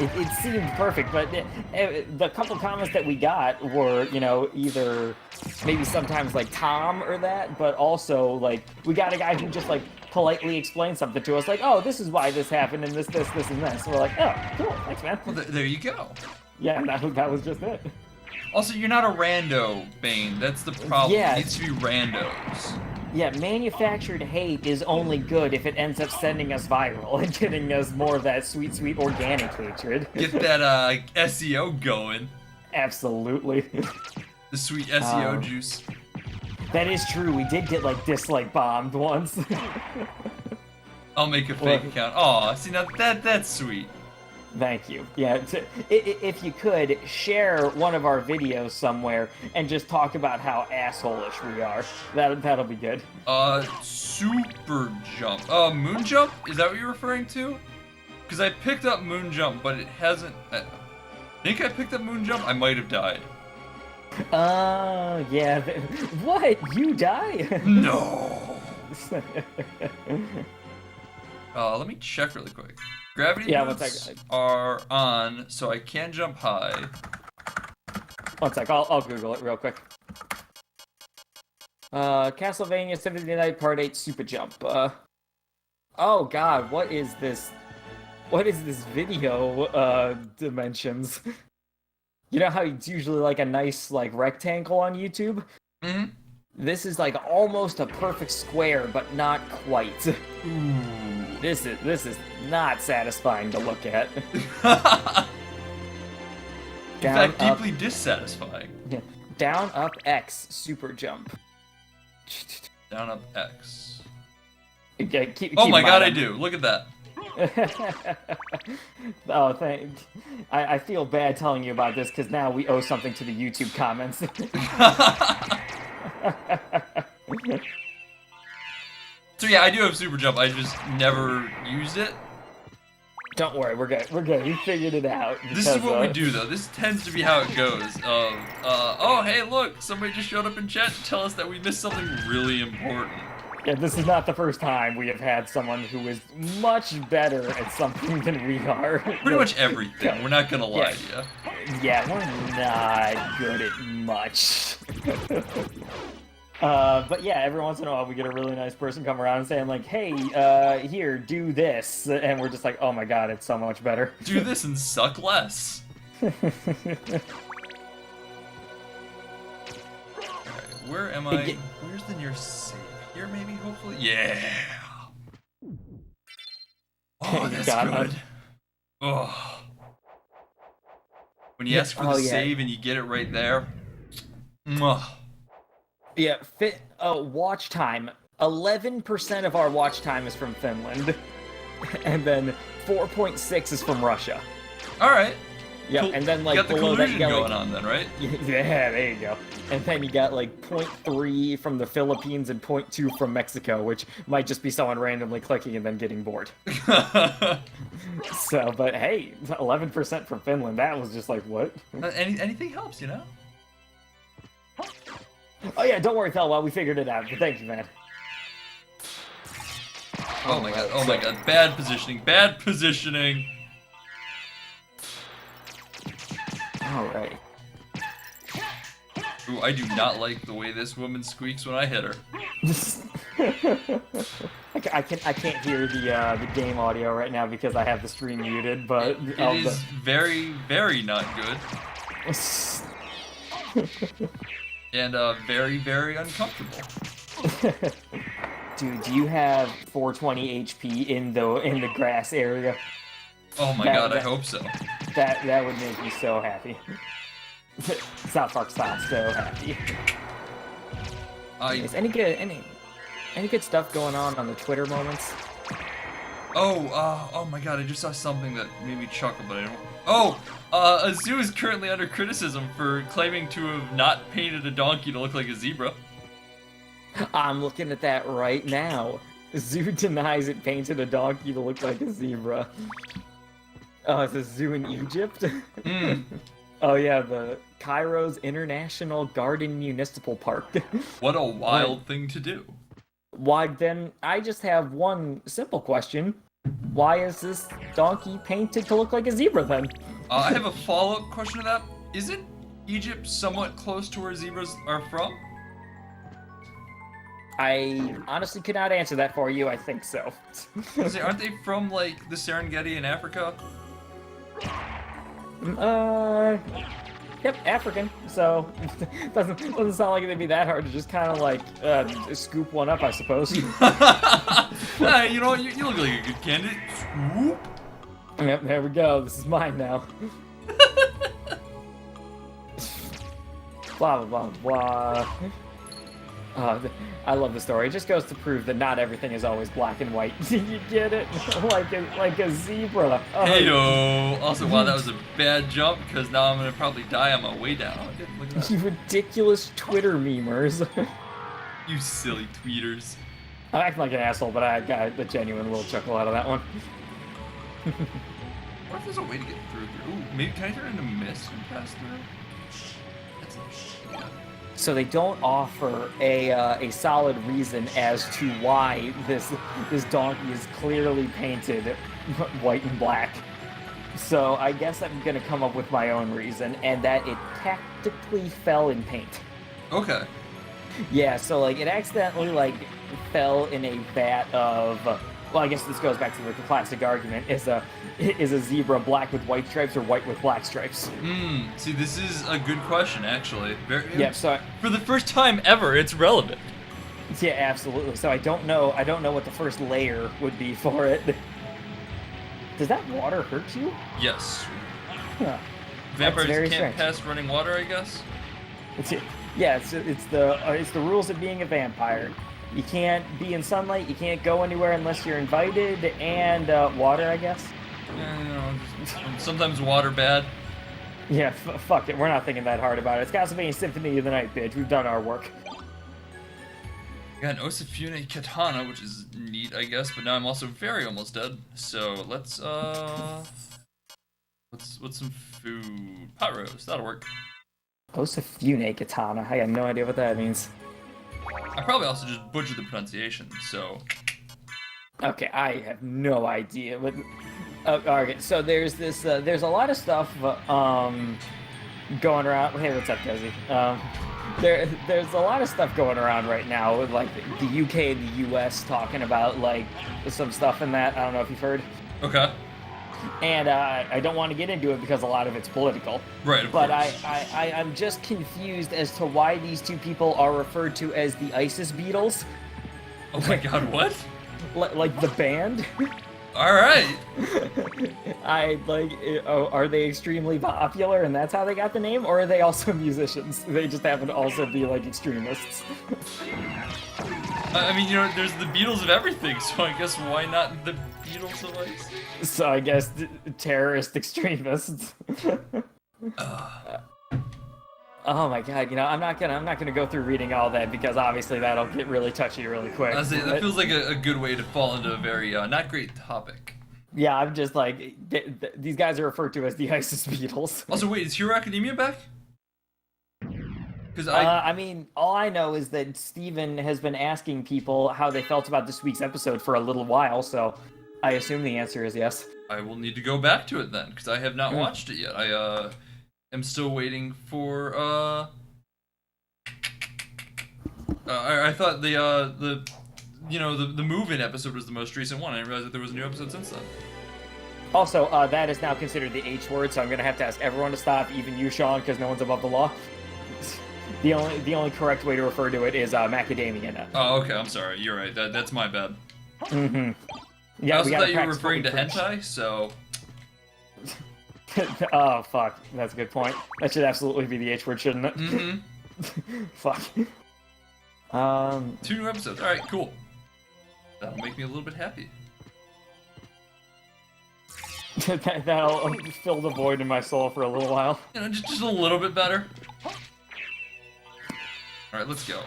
It seemed perfect, but the couple comments that we got were, you know, either maybe sometimes, like, Tom or that, but also, like, we got a guy who just, like, politely explained something to us, like, oh, this is why this happened, and this, and this. We're like, oh, cool, thanks, man. Well, there you go. Yeah, that was just it. Also, you're not a rando, Bane. That's the problem. Yeah. It needs to be randos. Yeah, manufactured hate is only good if it ends up sending us viral and getting us more of that sweet, sweet organic hatred. Get that SEO going. Absolutely. The sweet SEO juice. That is true. We did get like dislike bombed once. I'll make a fake account. Aw, see now that's sweet. Thank you. Yeah, if you could share one of our videos somewhere and just talk about how asshole-ish we are, that'll be good. Super jump. Moon jump? Is that what you're referring to? Because I picked up moon jump, but it hasn't. I think I picked up moon jump. I might have died. Yeah. What? You die? No. Let me check really quick. Gravity boots are on, so I can jump high. One sec, I'll Google it real quick. Castlevania Symphony Night Part 8 Super Jump. Oh god, what is this? What is this video, dimensions? You know how it's usually like a nice, like, rectangle on YouTube? Mm-hmm. This is like almost a perfect square, but not quite. Ooh. This is not satisfying to look at. In fact, deeply dissatisfying. Yeah. Down, up, X, super jump. Down, up, X. Keep oh my god, I do. Look at that. Oh, thank. I feel bad telling you about this because now we owe something to the YouTube comments. So yeah, I do have super jump. I just never used it. Don't worry, we're good. We're good. We figured it out. This is what we do, though. This tends to be how it goes. Oh, hey, look, somebody just showed up in chat to tell us that we missed something really important. Yeah, this is not the first time we have had someone who is much better at something than we are. Pretty much everything. We're not gonna lie to you. Yeah, we're not good at much. But yeah, every once in a while we get a really nice person come around and saying like, hey, here, do this. And we're just like, oh my god, it's so much better. Do this and suck less. Alright, where am I? Where's the nearest save? Here, maybe, hopefully? Yeah! Oh, that's good. Oh. When you ask for the save and you get it right there. Mwah. Yeah, watch time. 11% of our watch time is from Finland. And then 4.6 is from Russia. Alright. Yeah, and then like you got the below that collusion you got going like, on then, right? Yeah, there you go. And then you got like 0.3 from the Philippines and 0.2 from Mexico, which might just be someone randomly clicking and then getting bored. So, but hey, 11% from Finland. That was just like what? Anything helps, you know? Oh yeah, don't worry, Thelma, we figured it out. Thank you, man. Oh my god, oh my god, bad positioning, bad positioning! Alright. Ooh, I do not like the way this woman squeaks when I hit her. I can't hear the game audio right now because I have the stream muted, but... It is very, very not good. And very, very uncomfortable. Dude, do you have 420 HP in the grass area? Oh my god, I hope so. That would make me so happy. South Park style, so happy. Is any good stuff going on the Twitter moments? Oh my god, I just saw something that made me chuckle, but I don't... Oh! A zoo is currently under criticism for claiming to have not painted a donkey to look like a zebra. I'm looking at that right now. Zoo denies it painted a donkey to look like a zebra. Oh, it's a zoo in Egypt? Mm. Oh yeah, the Cairo's International Garden Municipal Park. What a wild thing to do. Why then, I just have one simple question. Why is this donkey painted to look like a zebra then? I have a follow-up question to that. Isn't Egypt somewhat close to where zebras are from? I honestly could not answer that for you. I think so. Aren't they from, like, the Serengeti in Africa? Yep, African. So doesn't sound like it'd be that hard to just kind of like scoop one up, I suppose. Hey, you know what? You look like a good candidate. Swoop. Yep, there we go. This is mine now. Blah blah blah blah. I love the story. It just goes to prove that not everything is always black and white. You get it? like a zebra. Oh. Heyo. Also, wow, that was a bad jump because now I'm gonna probably die on my way down. Look at that. You ridiculous Twitter memers. You silly tweeters. I'm acting like an asshole, but I got a genuine little chuckle out of that one. What if there's a way to get through here? Ooh, maybe can I turn into mist and pass through? That's yeah. So they don't offer a solid reason as to why this donkey is clearly painted white and black. So I guess I'm gonna come up with my own reason, and that it tactically fell in paint. Okay. Yeah, so like it accidentally like fell in a vat of. Well, I guess this goes back to the classic argument: is a zebra black with white stripes or white with black stripes? See, this is a good question, actually. Yeah, so for the first time ever, it's relevant. Yeah, absolutely. So I don't know what the first layer would be for it. Does that water hurt you? Yes. Huh. Vampires can't strange. pass running water, I guess. It's the rules of being a vampire. You can't be in sunlight. You can't go anywhere unless you're invited, and water, I guess. Yeah, you know, sometimes water bad. Yeah, fuck it. We're not thinking that hard about it. It's Castlevania Symphony of the Night, bitch. We've done our work. Got an Osafune katana, which is neat, I guess, but now I'm also very almost dead. So let's what's some food? Pot roast, that'll work. Osafune katana. I have no idea what that means. I probably also just butchered the pronunciation, so. Okay, I have no idea. But okay, so there's this. There's a lot of stuff going around. Hey, what's up, Desi? There's a lot of stuff going around right now with like the UK and the US talking about like some stuff in that. I don't know if you've heard. Okay. And I don't want to get into it because a lot of it's political. Right, of but course. I'm just confused as to why these two people are referred to as the ISIS Beatles. Oh my god, what? Like the band? Alright. Are they extremely popular and that's how they got the name? Or are they also musicians? They just happen to also be like extremists. I mean, you know, there's the Beatles of everything, so I guess why not the Beatles of ice? So I guess terrorist extremists. Oh my god, you know, I'm not gonna go through reading all that because obviously that'll get really touchy really quick. That feels like a good way to fall into a very not great topic. Yeah, I'm just like these guys are referred to as the ISIS Beatles. Also, wait, is Hero Academia back? Because I mean, all I know is that Steven has been asking people how they felt about this week's episode for a little while, so I assume the answer is yes. I will need to go back to it then, because I have not watched it yet. I am still waiting for I thought the move-in episode was the most recent one. I didn't realize that there was a new episode since then. Also, that is now considered the H word, so I'm gonna have to ask everyone to stop, even you, Sean, because no one's above the law. The only correct way to refer to it is macadamia. Oh, okay. I'm sorry. You're right. That's my bad. Mm-hmm. Yeah, I also thought you were referring to hentai, so. Oh fuck, that's a good point. That should absolutely be the H word, shouldn't it? Mm-hmm. Fuck. 2 new episodes. All right, cool. That'll make me a little bit happy. That'll fill the void in my soul for a little while. You know, just a little bit better. All right, let's go.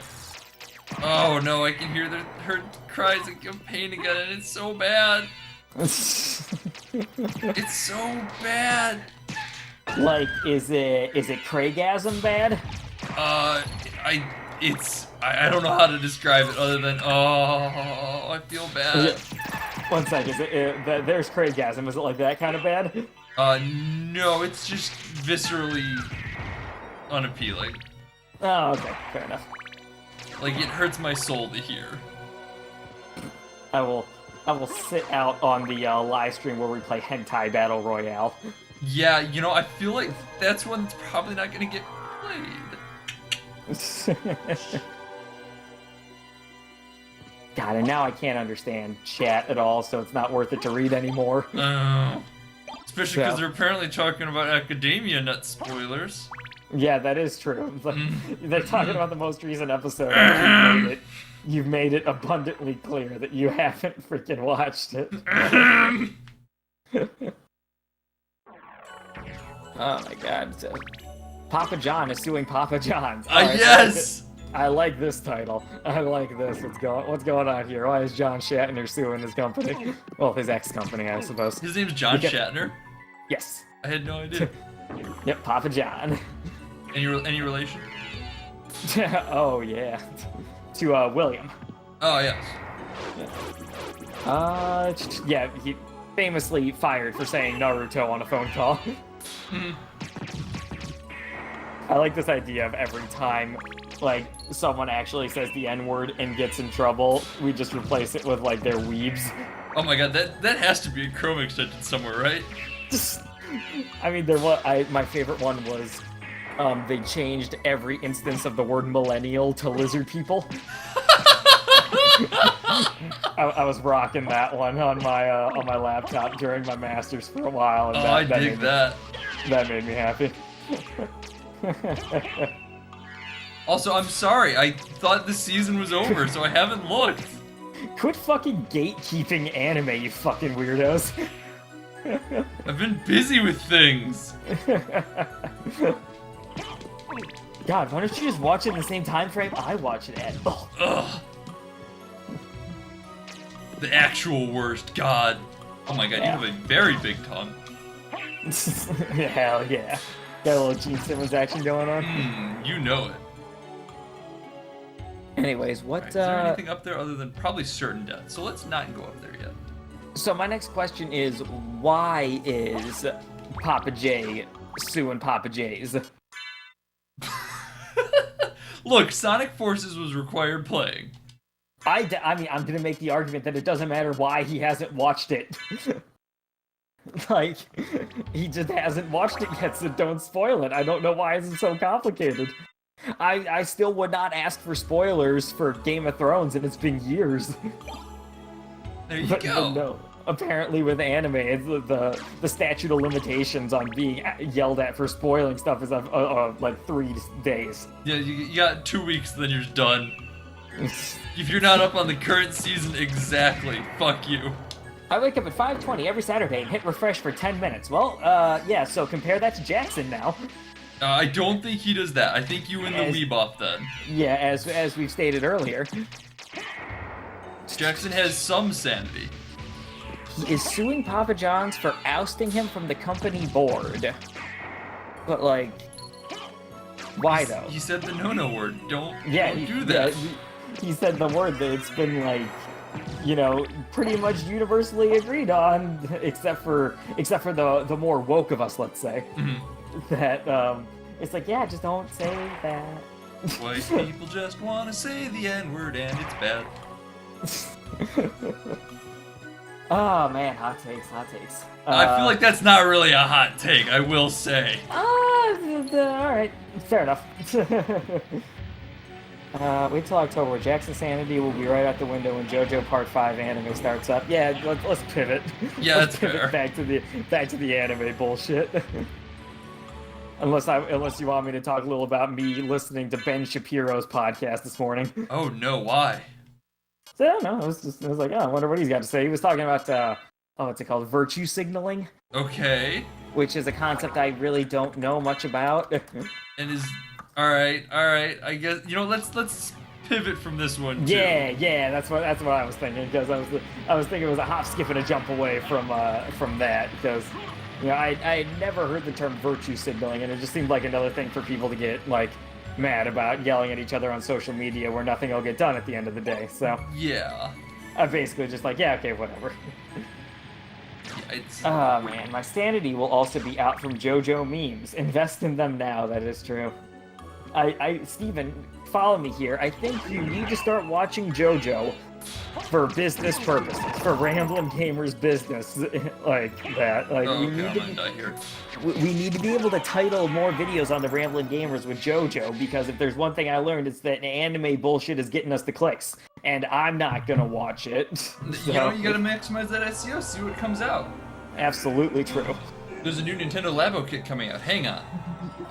Oh no, I can hear her cries of pain again, and it's so bad. It's so bad. Like, is it Craigasm bad? I don't know how to describe it other than I feel bad. One sec, there's Craigasm. Is it like that kind of bad? No, it's just viscerally unappealing. Oh, okay, fair enough. Like, it hurts my soul to hear. I will sit out on the live stream where we play Hentai Battle Royale. Yeah, you know, I feel like that's one that's probably not gonna get played. God, and now I can't understand chat at all, so it's not worth it to read anymore. Especially because So. they're apparently talking about Academia Nut spoilers. Yeah, that is true. Like, they're talking about the most recent episode, and you've made it abundantly clear that you haven't freaking watched it. Oh my god. So, Papa John is suing Papa John's. Alright, Yes! I like this title. I like this. What's going on here? Why is John Shatner suing his company? Well, his ex-company, I suppose. His name's John Shatner? Yes. I had no idea. Yep, Papa John. Any relation? Oh, yeah. To, William. Oh, yes. Yeah, he famously fired for saying Naruto on a phone call. I like this idea of every time, like, someone actually says the N-word and gets in trouble, we just replace it with, like, their weebs. Oh my god, that has to be a Chrome extension somewhere, right? I mean, my favorite one was, they changed every instance of the word millennial to lizard people. I was rocking that one on my laptop during my masters for a while. And I dig that. That made me happy. Also, I'm sorry. I thought the season was over, so I haven't looked. Quit fucking gatekeeping anime, you fucking weirdos. I've been busy with things. God, why don't you just watch it in the same time frame I watch it at? Ugh. The actual worst. God. Oh my god, Yeah. you have a very big tongue. Hell yeah. Got a little Gene Simmons action going on. You know it. Anyways, what, Right, is there anything up there other than probably certain death? So let's not go up there yet. So my next question is, why is Papa J suing Papa J's? Look, Sonic Forces was required playing. I mean, I'm gonna make the argument that it doesn't matter why he hasn't watched it. Like, he just hasn't watched it yet, so don't spoil it. I don't know why it's so complicated. I still would not ask for spoilers for Game of Thrones, and it's been years. There you But go. no, apparently with anime, it's the statute of limitations on being yelled at for spoiling stuff is like 3 days. Yeah, you got 2 weeks, then you're done. If you're not up on the current season exactly, fuck you. I wake up at 5:20 every Saturday and hit refresh for 10 minutes. Well, yeah, so compare that to Jackson now. I don't think he does that. I think you win the weeb off then. Yeah, as we've stated earlier. Jackson has some sanity. He is suing Papa John's for ousting him from the company board. But, like, why though? He said the no-no word. Don't do Yeah, that. he said the word that it's been, like, you know, pretty much universally agreed on, except for the more woke of us, let's say. That, it's like, yeah, just don't say that. White people just want to say the N-word and it's bad. Oh man, hot takes. I feel like that's not really a hot take, I will say. Alright, fair enough. Wait till October, where Jackson's sanity will be right out the window when JoJo Part 5 anime starts up. Yeah, let's pivot. Yeah, let's that's pivot fair. back to the anime bullshit. Unless you want me to talk a little about me listening to Ben Shapiro's podcast this morning. Oh no, why? So I don't know. I was like, oh, I wonder what he's got to say. He was talking about what's it called? Virtue signaling. Okay. Which is a concept I really don't know much about. And is alright. I guess let's pivot from this one too. Yeah, that's what I was thinking, because I was thinking it was a hop, skip, and a jump away from that, because you know I had never heard the term virtue signaling, and it just seemed like another thing for people to get like mad about, yelling at each other on social media where nothing will get done at the end of the day. So Yeah. I'm basically just like, yeah, okay, whatever. It's Oh man, my sanity will also be out from JoJo memes. Invest in them now, that is true. Steven, follow me here. I think you need to start watching JoJo for business purposes, for Ramblin' Gamers business, like that. Like Oh, we okay, need I'm to gonna die here. we need to be able to title more videos on the Ramblin' Gamers with JoJo, because if there's one thing I learned, it's that anime bullshit is getting us the clicks, and I'm not gonna watch it. So, You know, you gotta maximize that SEO, see what comes out. absolutely true. There's a new Nintendo Labo kit coming out. Hang on.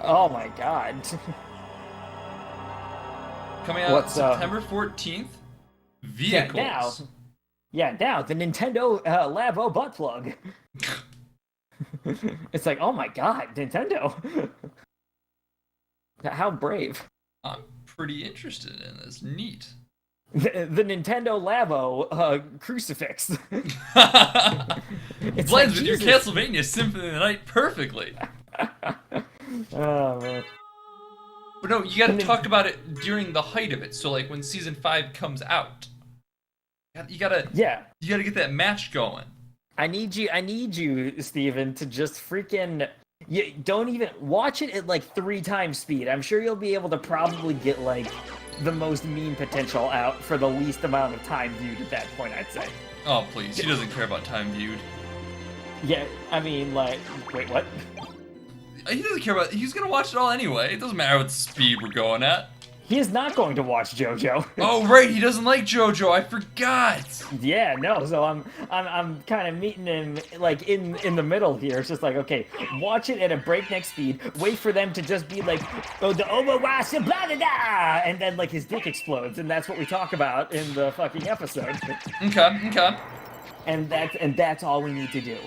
Oh my god. Coming out What's, September 14th. Vehicles. Now the Nintendo Labo butt plug. It's like, oh my god, Nintendo. How brave. I'm pretty interested in this. Neat. The Nintendo Labo crucifix. It's Blends like, with your Jesus. Castlevania Symphony of the Night perfectly. Oh man. But no, you gotta talk about it during the height of it. So like when season 5 comes out, you gotta get that match going. I need you, Steven, to just freaking don't even watch it at like 3 times speed. I'm sure you'll be able to probably get like the most meme potential out for the least amount of time viewed at that point, I'd say. Oh please, he doesn't care about time viewed. Yeah, I mean, like, wait, what? He doesn't care about. He's gonna watch it all anyway. It doesn't matter what speed we're going at. He is not going to watch JoJo. Oh right, he doesn't like JoJo. I forgot. Yeah, no. So I'm kind of meeting him like in the middle here. It's just like, okay, watch it at a breakneck speed. Wait for them to just be like, oh, the Overwatch, blah blah blah, and then like his dick explodes, and that's what we talk about in the fucking episode. Okay. And that's all we need to do.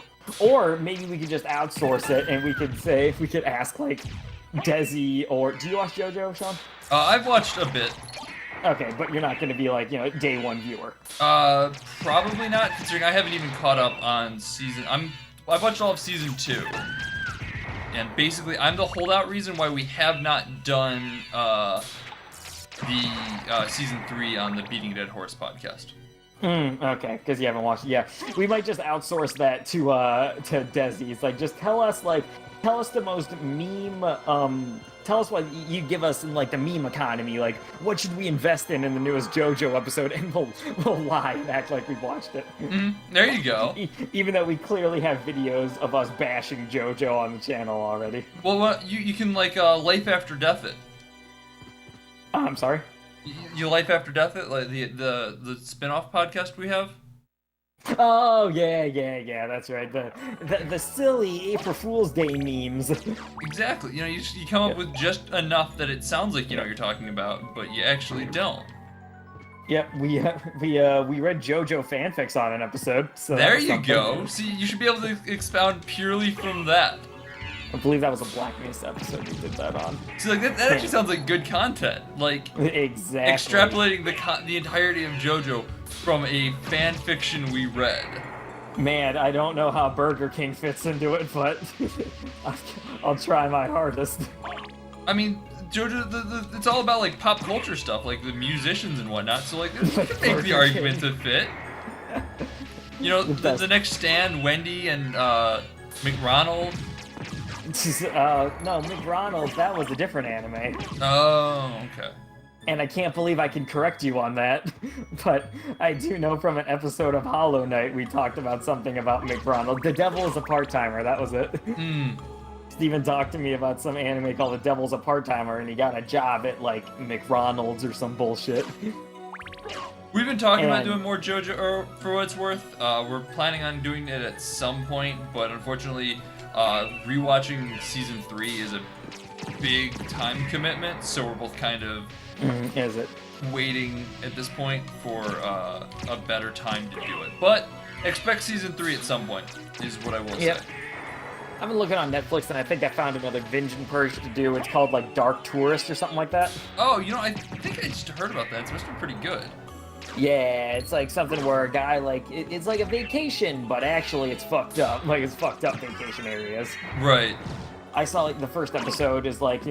Or maybe we could just outsource it, and we could ask like Desi, or do you watch JoJo, Sean? I've watched a bit. Okay, but you're not going to be like, day one viewer. Probably not, considering I haven't even caught up on season. I've watched all of season 2, and basically I'm the holdout reason why we have not done the season 3 on the Beating a Dead Horse podcast. Okay, because you haven't watched it. Yeah, we might just outsource that to Desi. It's like, just tell us the most meme, tell us what you give us in like the meme economy, like what should we invest in the newest JoJo episode, and we'll lie and act like we've watched it. There you go. Even though we clearly have videos of us bashing JoJo on the channel already. Well, you can like Life After Death it. I'm sorry? You Life After Death it, like the spin-off podcast we have? Oh yeah, that's right. The silly April Fool's Day memes. Exactly. You come up with just enough that it sounds like you know what you're talking about, but you actually don't. Yep, we read JoJo fanfics on an episode. So there you go. See, you should be able to expound purely from that. I believe that was a Black Mesa episode we did that on. See, like that actually sounds like good content. Like exactly extrapolating the entirety of JoJo from a fan fiction we read. Man, I don't know how Burger King fits into it, but I'll try my hardest. I mean, JoJo, it's all about like pop culture stuff, like the musicians and whatnot. So like, you can make the argument to fit. You know, the next stand, Wendy and McRonald. No, McRonald, that was a different anime. Oh, okay. And I can't believe I can correct you on that, but I do know from an episode of Hollow Knight we talked about something about McRonald. The Devil is a Part-Timer, that was it. Steven talked to me about some anime called The Devil's a Part-Timer, and he got a job at, like, McRonald's or some bullshit. We've been talking about doing more JoJo, or for what it's worth. We're planning on doing it at some point, but unfortunately, rewatching season 3 is a big time commitment, so we're both kind of waiting at this point for a better time to do it. But expect season 3 at some point, is what I will say. I've been looking on Netflix, and I think I found another Vengeance Purge to do. It's called, like, Dark Tourist or something like that. Oh, I think I just heard about that. It's supposed to be pretty good. Yeah, it's like something where a guy, like, it's like a vacation, but actually it's fucked up. Like, it's fucked up vacation areas. Right. I saw, like, the first episode is, like,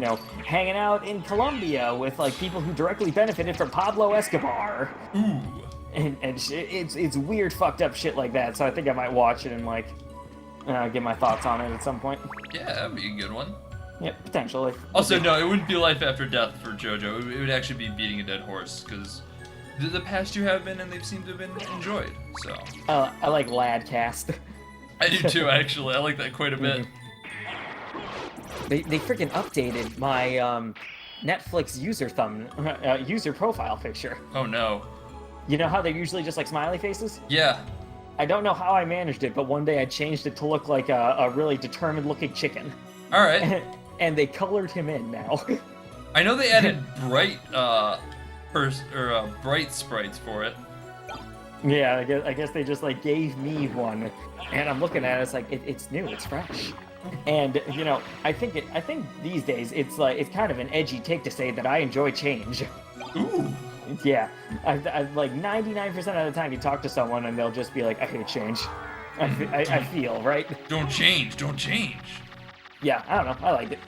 hanging out in Colombia with, like, people who directly benefited from Pablo Escobar. Ooh. And it's weird, fucked up shit like that, so I think I might watch it and, like, get my thoughts on it at some point. Yeah, that'd be a good one. Yeah, potentially. Also, no, it wouldn't be Life After Death for JoJo. It would actually be Beating a Dead Horse, because The past two have been, and they've seemed to have been enjoyed. So. I like Ladcast. I do too, actually. I like that quite a bit. They freaking updated my Netflix user profile picture. Oh no. You know how they're usually just like smiley faces? Yeah. I don't know how I managed it, but one day I changed it to look like a really determined-looking chicken. All right. And they colored him in now. I know they added bright bright sprites for it. Yeah, I guess they just like gave me one, and I'm looking at it. It's like it's new, it's fresh, and you know I think these days it's kind of an edgy take to say that I enjoy change. Ooh. Yeah, I like 99% of the time you talk to someone and they'll just be like, I hate change. I feel right. Don't change. Don't change. Yeah, I don't know. I like it.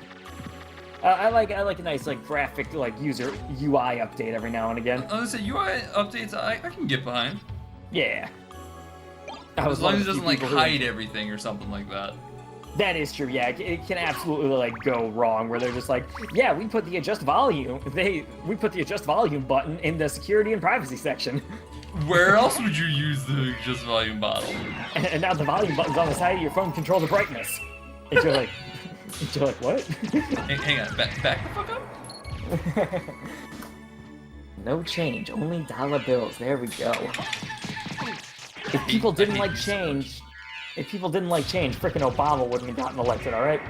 I like a nice like graphic like user UI update every now and again. I was gonna say UI updates I can get behind. Yeah. As long as it doesn't like hide everything or something like that. That is true. Yeah, it can absolutely like go wrong where they're just like, yeah, we put the adjust volume. We put the adjust volume button in the security and privacy section. Where else would you use the adjust volume bottle? And now the volume button's on the side of your phone. Control the brightness. And you're like, what? Hang on, back the fuck up. No change, only dollar bills. There we go. If people didn't like change, frickin' Obama wouldn't have gotten elected, alright?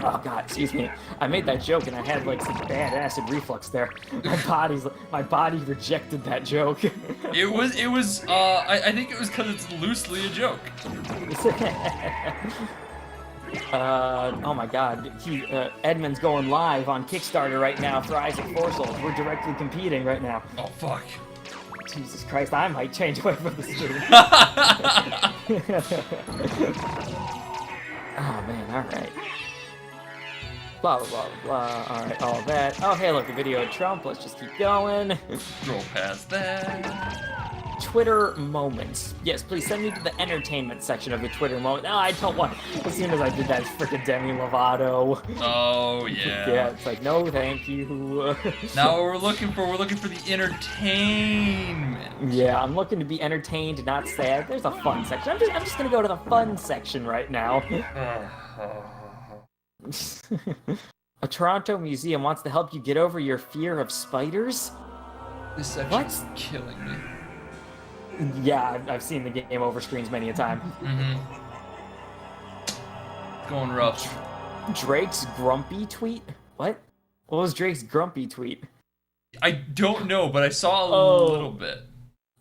Oh god, excuse me. I made that joke and I had like some bad acid reflux there. My body rejected that joke. It was I think it was because it's loosely a joke. Oh my god, Edmund's going live on Kickstarter right now for Isaac Forsell. We're directly competing right now. Oh fuck. Jesus Christ, I might change away from the stream. Oh man, alright. Blah blah blah blah, alright, all that. Oh hey look, a video of Trump, let's just keep going. Scroll past that. Twitter moments. Yes, please send me to the entertainment section of the Twitter moment. No, I don't want. As soon as I did that frickin' Demi Lovato. Oh yeah. Yeah, it's like no, thank you. Now we're looking for the entertainment. Yeah, I'm looking to be entertained, not sad. There's a fun section. I'm just gonna go to the fun section right now. A Toronto museum wants to help you get over your fear of spiders. This section's killing me. Yeah, I've seen the game over screens many a time. Going rough. Drake's grumpy tweet? What? What was Drake's grumpy tweet? I don't know, but I saw a little bit.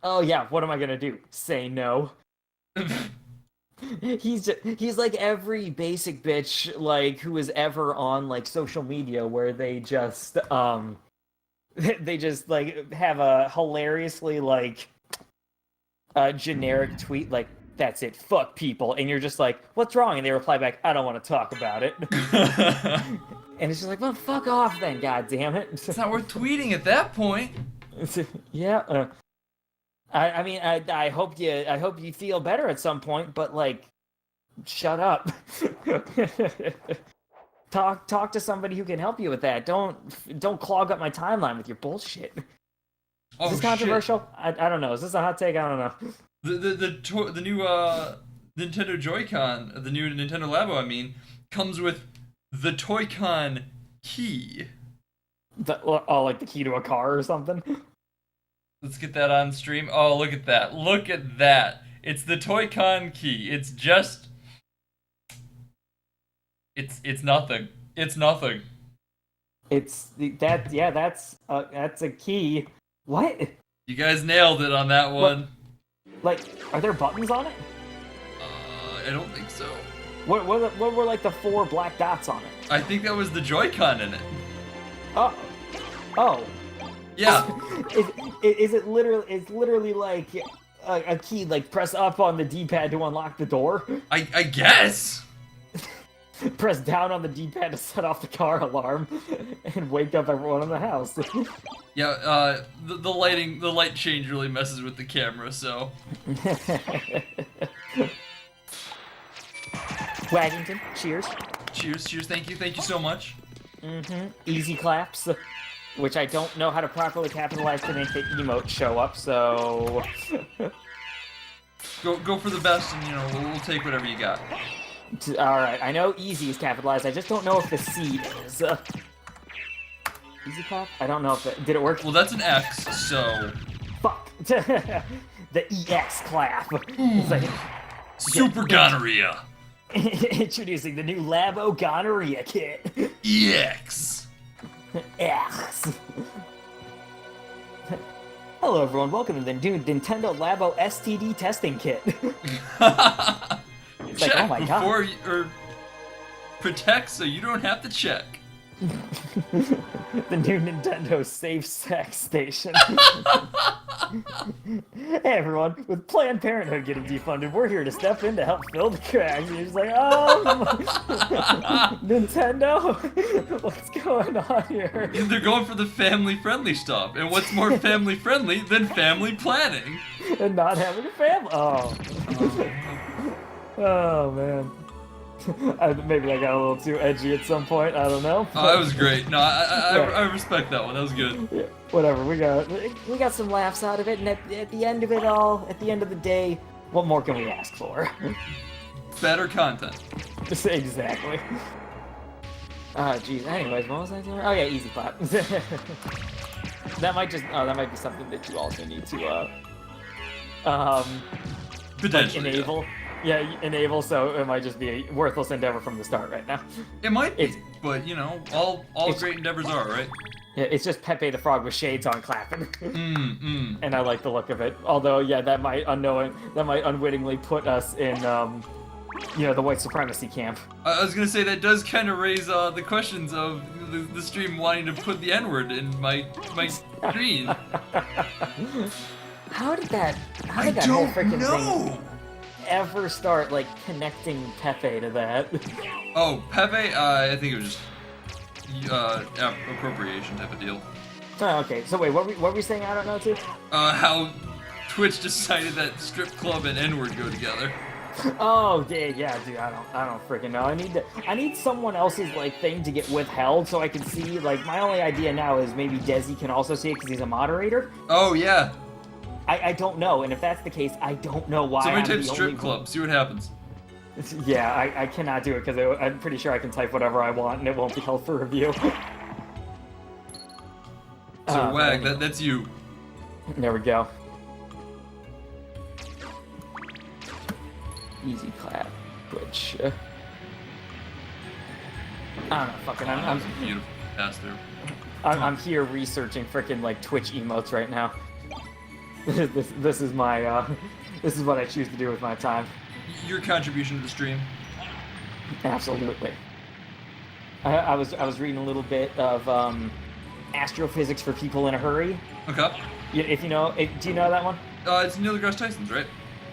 Oh yeah, what am I gonna do? Say no? He's like every basic bitch like who is ever on like social media where they just like have a hilariously like generic tweet like, that's it, fuck people, and you're just like, what's wrong? And they reply back, I don't want to talk about it. And it's just like, well, fuck off then, god damn it. It's not worth tweeting at that point. Yeah, I mean, I hope you feel better at some point, but like, shut up. Talk to somebody who can help you with that. Don't clog up my timeline with your bullshit. Is this controversial? Shit. I don't know. Is this a hot take? I don't know. The new Nintendo Joy-Con, the new Nintendo Labo, I mean, comes with the Toy-Con key. Like the key to a car or something? Let's get that on stream. Oh, look at that. Look at that. It's the Toy-Con key. It's just... It's nothing. It's nothing. That's a key. What? You guys nailed it on that one. Like, are there buttons on it? I don't think so. What were like the 4 black dots on it? I think that was the Joy-Con in it. Oh. Yeah. Is it literally? It's literally like a key. Like press up on the D-pad to unlock the door. I guess. Press down on the D-pad to set off the car alarm and wake up everyone in the house. Yeah, the light change really messes with the camera, so. Waggington, cheers. Cheers, thank you so much. Easy claps. which I don't know how to properly capitalize to make the emote show up, so... Go for the best, and, you know, we'll take whatever you got. Alright, I know easy is capitalized, I just don't know if the C is. Easy clap? I don't know if it... Did it work? Well, that's an X, so... Fuck! The EX clap. It's like... Super gonorrhea! Introducing the new Labo gonorrhea kit. EX! X. Hello everyone, welcome to the new Nintendo Labo STD testing kit. It's Check like, oh my before god. or protect so you don't have to check. The new Nintendo Safe Sex Station. Hey everyone, with Planned Parenthood getting defunded, we're here to step in to help fill the cracks. And you're just like, Nintendo? What's going on here? They're going for the family-friendly stuff, and what's more family-friendly than family planning? And not having a family. Oh. Oh man. Maybe I got a little too edgy at some point. I don't know. Oh, that was great. No, I respect that one. That was good. Yeah, whatever. We got some laughs out of it, and at the end of it all, at the end of the day, what more can we ask for? Better content. Exactly. Geez. Anyways, what was I doing? Oh yeah, easy clap. That might be something that you also need to Potentially, like enable. Yeah, enable, so it might just be a worthless endeavor from the start right now. It might be, but you know, all great endeavors are, right? Yeah, it's just Pepe the Frog with shades on clapping. And I like the look of it. Although, yeah, that might unwittingly put us in, you know, the white supremacy camp. I was gonna say that does kind of raise the questions of the stream wanting to put the N-word in my screen. How did that whole freaking thing ever start, like, connecting Pepe to that? Oh, Pepe, I think it was just appropriation type of deal. Oh, okay. So wait, what were we saying? I don't know too. How Twitch decided that strip club and N-word go together. Oh, yeah, dude. I don't freaking know. I need someone else's like thing to get withheld so I can see. Like, my only idea now is maybe Desi can also see it because he's a moderator. Oh yeah. I don't know, and if that's the case, I don't know why. Somebody type strip club, see what happens. Yeah, I cannot do it because I'm pretty sure I can type whatever I want and it won't be held for review. So Wag, that's you. There we go. Easy clap, Twitch. I don't know, fucking. I'm beautiful pass through. I'm here researching frickin' like Twitch emotes right now. This is my this is what I choose to do with my time. Your contribution to the stream. Absolutely. I was reading a little bit of astrophysics for people in a hurry. Okay. If you know, do you know that one? It's Neil deGrasse Tyson's, right?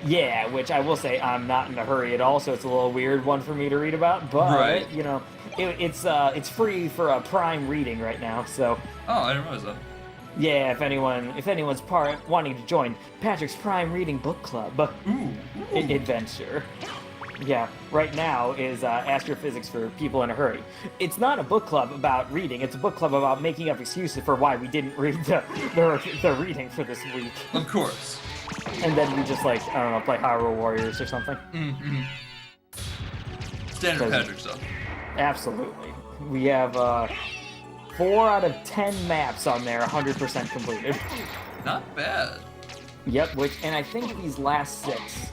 Yeah, which I will say I'm not in a hurry at all, so it's a little weird one for me to read about. But right. You know, it's free for a Prime reading right now. So. Oh, I didn't realize that. Yeah, if anyone's wanting to join Patrick's Prime Reading Book Club adventure. Yeah, right now is Astrophysics for People in a Hurry. It's not a book club about reading, it's a book club about making up excuses for why we didn't read the reading for this week. Of course. And then we just, like, I don't know, play Hyrule Warriors or something. Standard Patrick stuff. Absolutely. We have 4 out of 10 maps on there, 100% completed. Not bad. Yep, and I think these last 6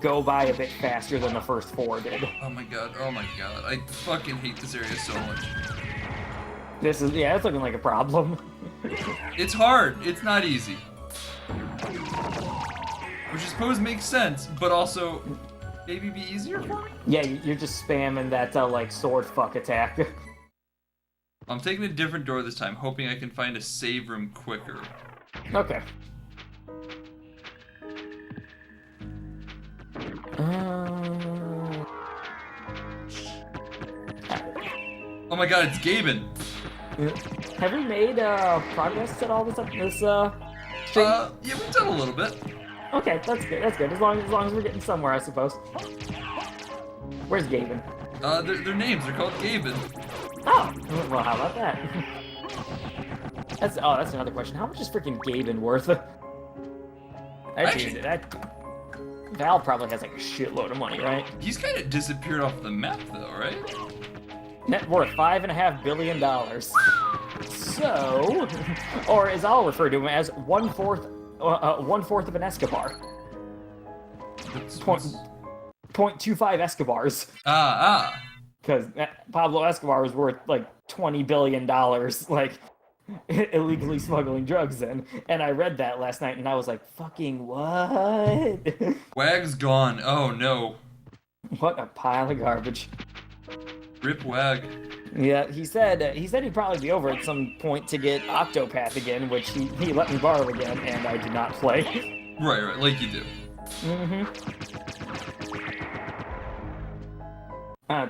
go by a bit faster than the first 4 did. Oh my god, I fucking hate this area so much. It's looking like a problem. It's hard, it's not easy. Which I suppose makes sense, but also maybe be easier for me? Yeah, you're just spamming that, like, sword fuck attack. I'm taking a different door this time, hoping I can find a save room quicker. Okay. Oh my god, it's Gaben! Have we made progress at all this stream? Yeah, we've done a little bit. Okay, that's good. That's good. As long as we're getting somewhere, I suppose. Where's Gaben? Their names are called Gaben. Oh, well, how about that? That's another question. How much is freaking Gaben worth? Actually, Val probably has like a shitload of money, right? he's kind of disappeared off the map, though, right? Net worth $5.5 billion. So, or as I'll refer to him as one-fourth of an Escobar. What's... 0.25 Escobars. Ah. Because Pablo Escobar was worth like $20 billion, like illegally smuggling drugs in. And I read that last night and I was like, fucking what? Wag's gone. Oh no. What a pile of garbage. Rip Wag. Yeah, he said he'd probably be over at some point to get Octopath again, which he let me borrow again, and I did not play. Right, like you do.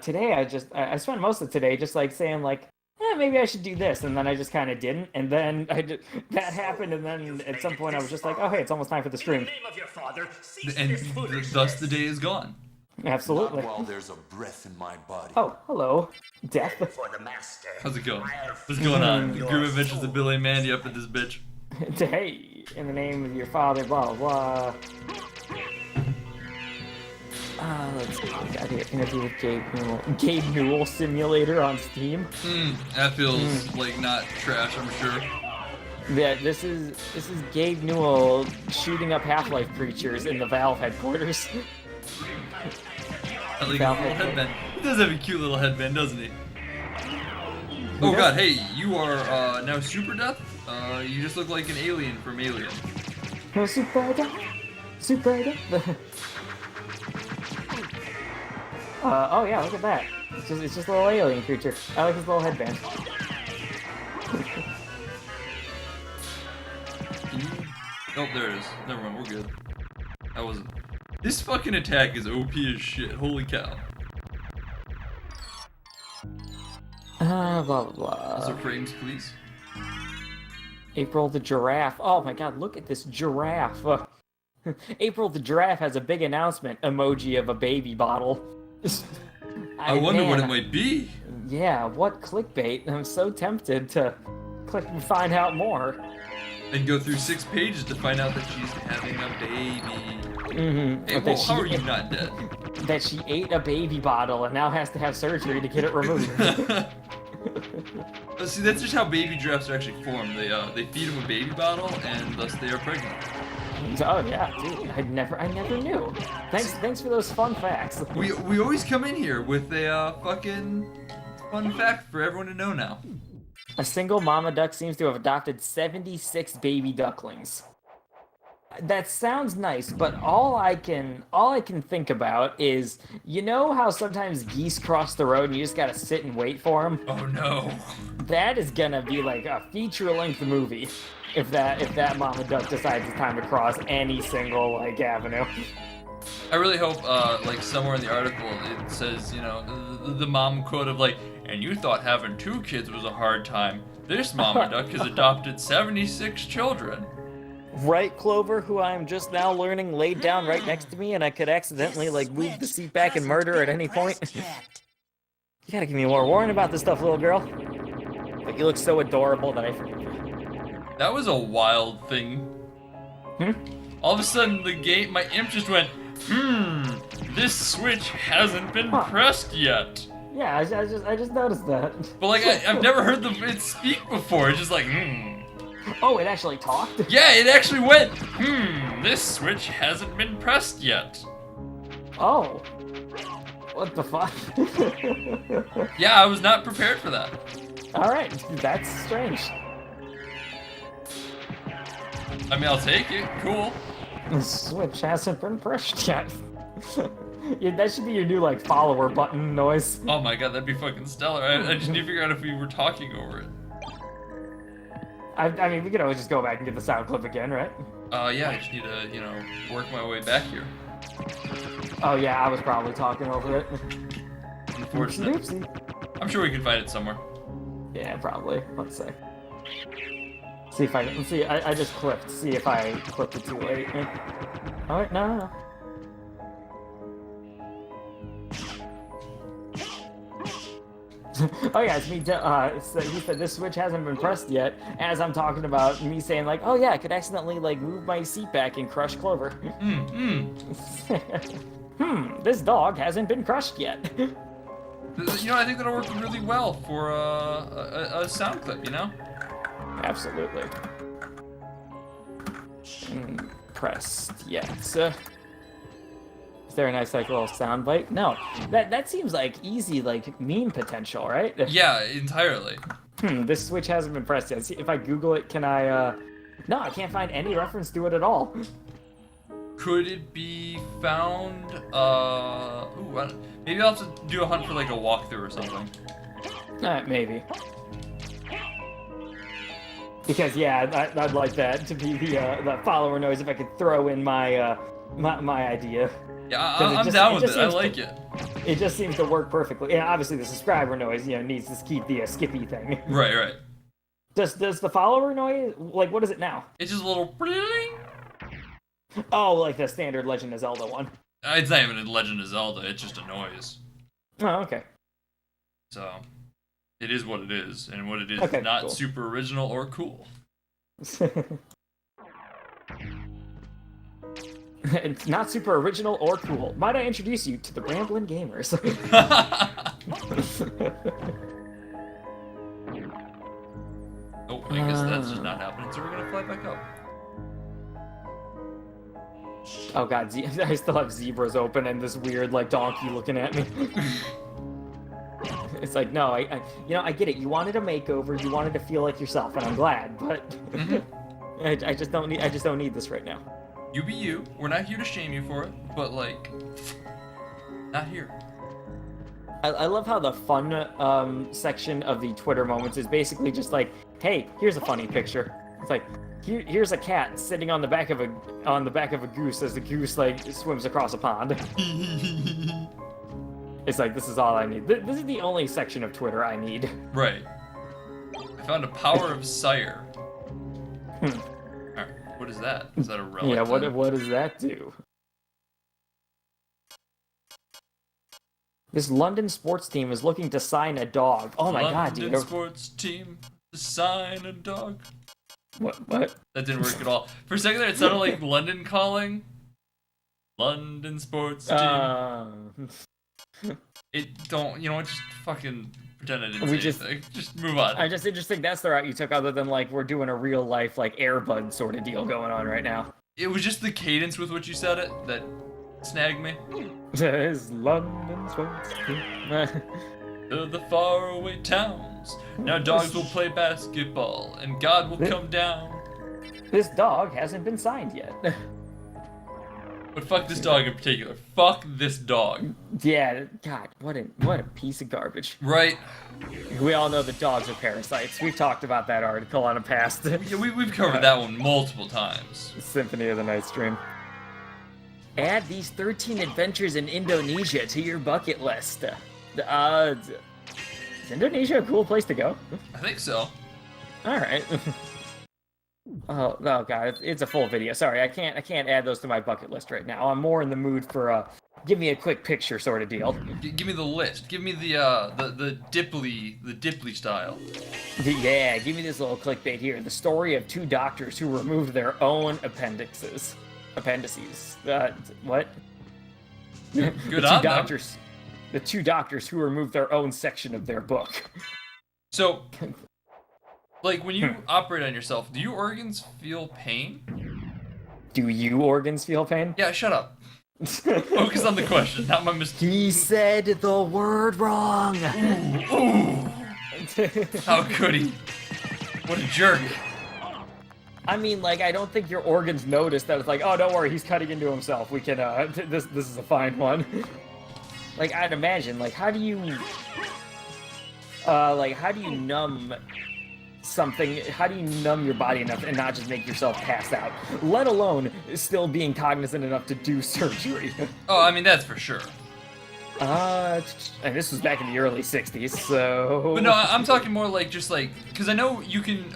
Today I spent most of today just like saying like, maybe I should do this, and then I just kind of didn't, and then that happened, and then at some point I was just like, oh hey, it's almost time for the stream. And thus the day is gone. Absolutely. Not while there's a breath in my body. Oh, hello, Death. For the master. How's it going? What's going on? The group adventures of Billy and Mandy up at this bitch. Hey, in the name of your father, blah blah. Let's see. We got here. Interview with Gabe Newell. Gabe Newell Simulator on Steam. That feels like not trash, I'm sure. Yeah, this is Gabe Newell shooting up Half-Life creatures in the Valve headquarters. I like his little headband. He does have a cute little headband, doesn't he? Oh god, hey, you are now Super Death? You just look like an alien from Alien. Super Death. Super Death. Oh yeah, look at that. It's just a little alien creature. I like his little headband. Oh, there it is. Never mind, we're good. That wasn't... This fucking attack is OP as shit. Holy cow. Blah blah blah. Also frames, please. April the giraffe. Oh my god, look at this giraffe. April the giraffe has a big announcement emoji of a baby bottle. I wonder what it might be. Yeah, what clickbait? I'm so tempted to click and find out more. And go through 6 pages to find out that she's having a baby. Hey, well, how are you not dead? That she ate a baby bottle and now has to have surgery to get it removed. See, that's just how baby giraffes are actually formed. They feed them a baby bottle, and thus they are pregnant. Oh yeah, dude, I never knew. Thanks for those fun facts. We always come in here with a fucking fun fact for everyone to know now. A single mama duck seems to have adopted 76 baby ducklings. That sounds nice, but all I can think about is, you know how sometimes geese cross the road and you just gotta sit and wait for them? Oh no. That is gonna be like a feature-length movie if that mama duck decides it's time to cross any single like avenue. I really hope like somewhere in the article it says, you know, the mom quote of like, and you thought having 2 kids was a hard time. This mama duck has adopted 76 children. Right, Clover, who I'm just now learning laid down right next to me, and I could accidentally, like, move the seat back and murder at any point. You gotta give me more warning about this stuff, little girl. But you look so adorable that I forgive you. That was a wild thing. All of a sudden, my imp just went, this switch hasn't been pressed yet. Yeah, I just noticed that. But, like, I've never heard it speak before. It's just like, Oh, it actually talked? Yeah, it actually went, this switch hasn't been pressed yet. Oh. What the fuck? Yeah, I was not prepared for that. Alright, that's strange. I mean, I'll take it. Cool. The switch hasn't been pressed yet. Yeah, that should be your new, like, follower button noise. Oh my god, that'd be fucking stellar. I just need to figure out if we were talking over it. I mean, we could always just go back and get the sound clip again, right? Yeah, I just need to, you know, work my way back here. Oh yeah, I was probably talking over it. Unfortunate. Oopsie. I'm sure we can find it somewhere. Yeah, probably. Let's see. See if I can see. I just clipped. See if I clipped it too late. Oh wait, no. Oh yeah, it's me. So he said this switch hasn't been pressed yet. As I'm talking about me saying like, oh yeah, I could accidentally like move my seat back and crush Clover. This dog hasn't been crushed yet. You know, I think that'll work really well for a sound clip. You know. Absolutely. Pressed yet. Is there a nice like little sound bite? No. That seems like easy like meme potential, right? Yeah, entirely. This switch hasn't been pressed yet. See, if I Google it, can I? No, I can't find any reference to it at all. Could it be found? Maybe I'll have to do a hunt for like a walkthrough or something. Maybe. Because yeah, I'd like that to be the follower noise if I could throw in my my idea. Yeah, I'm down with it. I like it. It just seems to work perfectly. Yeah, obviously the subscriber noise, needs to keep the Skippy thing. Right. Does the follower noise, like, what is it now? It's just a little. Oh, like the standard Legend of Zelda one. It's not even a Legend of Zelda. It's just a noise. Oh, okay. So, it is what it is, and what it is Okay, not cool. super original or cool. It's not super original or cool. Might I introduce you to the Ramblin' Gamers? Oh, I guess that's just not happening, so we're gonna fly back up. Oh god, I still have zebras open and this weird like donkey looking at me. It's like, no, I get it. You wanted a makeover, you wanted to feel like yourself, and I'm glad, but I just don't need this right now. You be you. We're not here to shame you for it, but like, not here. I love how the fun section of the Twitter moments is basically just like, hey, here's a funny picture. It's like, here's a cat sitting on the back of a goose as the goose like swims across a pond. It's like, this is all I need. This is the only section of Twitter I need. Right. I found a power of sire. Alright, what is that? Is that a relic? Yeah, then? what does that do? This London sports team is looking to sign a dog. Oh my god, dude. London sports team to sign a dog. What? That didn't work at all. For a second there, it sounded like London Calling. London sports team. Just fucking pretend I didn't say anything. Just move on. I just think that's the route you took, other than like we're doing a real life like Airbud sort of deal going on right now. It was just the cadence with which you said it that snagged me. There's London sports team. To the faraway towns. Now dogs will play basketball, and God will come down. This dog hasn't been signed yet. But fuck this dog in particular. Fuck this dog. Yeah, God, what a piece of garbage. Right. We all know that dogs are parasites. We've talked about that article on a past. Yeah, we've covered that one multiple times. Symphony of the Night stream. Add these 13 adventures in Indonesia to your bucket list. Is Indonesia a cool place to go? I think so. Alright. Oh god, it's a full video. Sorry, I can't add those to my bucket list right now. I'm more in the mood for give me a quick picture sort of deal. Give me the list. Give me the Dipley style. Yeah, give me this little clickbait here. The story of two doctors who removed their own appendices. What? Good on them. The two doctors who removed their own section of their book. So, like, when you operate on yourself, do your organs feel pain? Do you organs feel pain? Yeah, shut up. Focus on the question, not my mistake. He said the word wrong. Ooh. How could he? What a jerk. I mean, like, I don't think your organs notice that it's like, oh, don't worry, he's cutting into himself. We can, this is a fine one. Like, I'd imagine, like, how do you numb something? How do you numb your body enough and not just make yourself pass out? Let alone still being cognizant enough to do surgery. Oh, I mean, that's for sure. And this was back in the early 60s, so... But no, I'm talking more like, just like, because I know you can,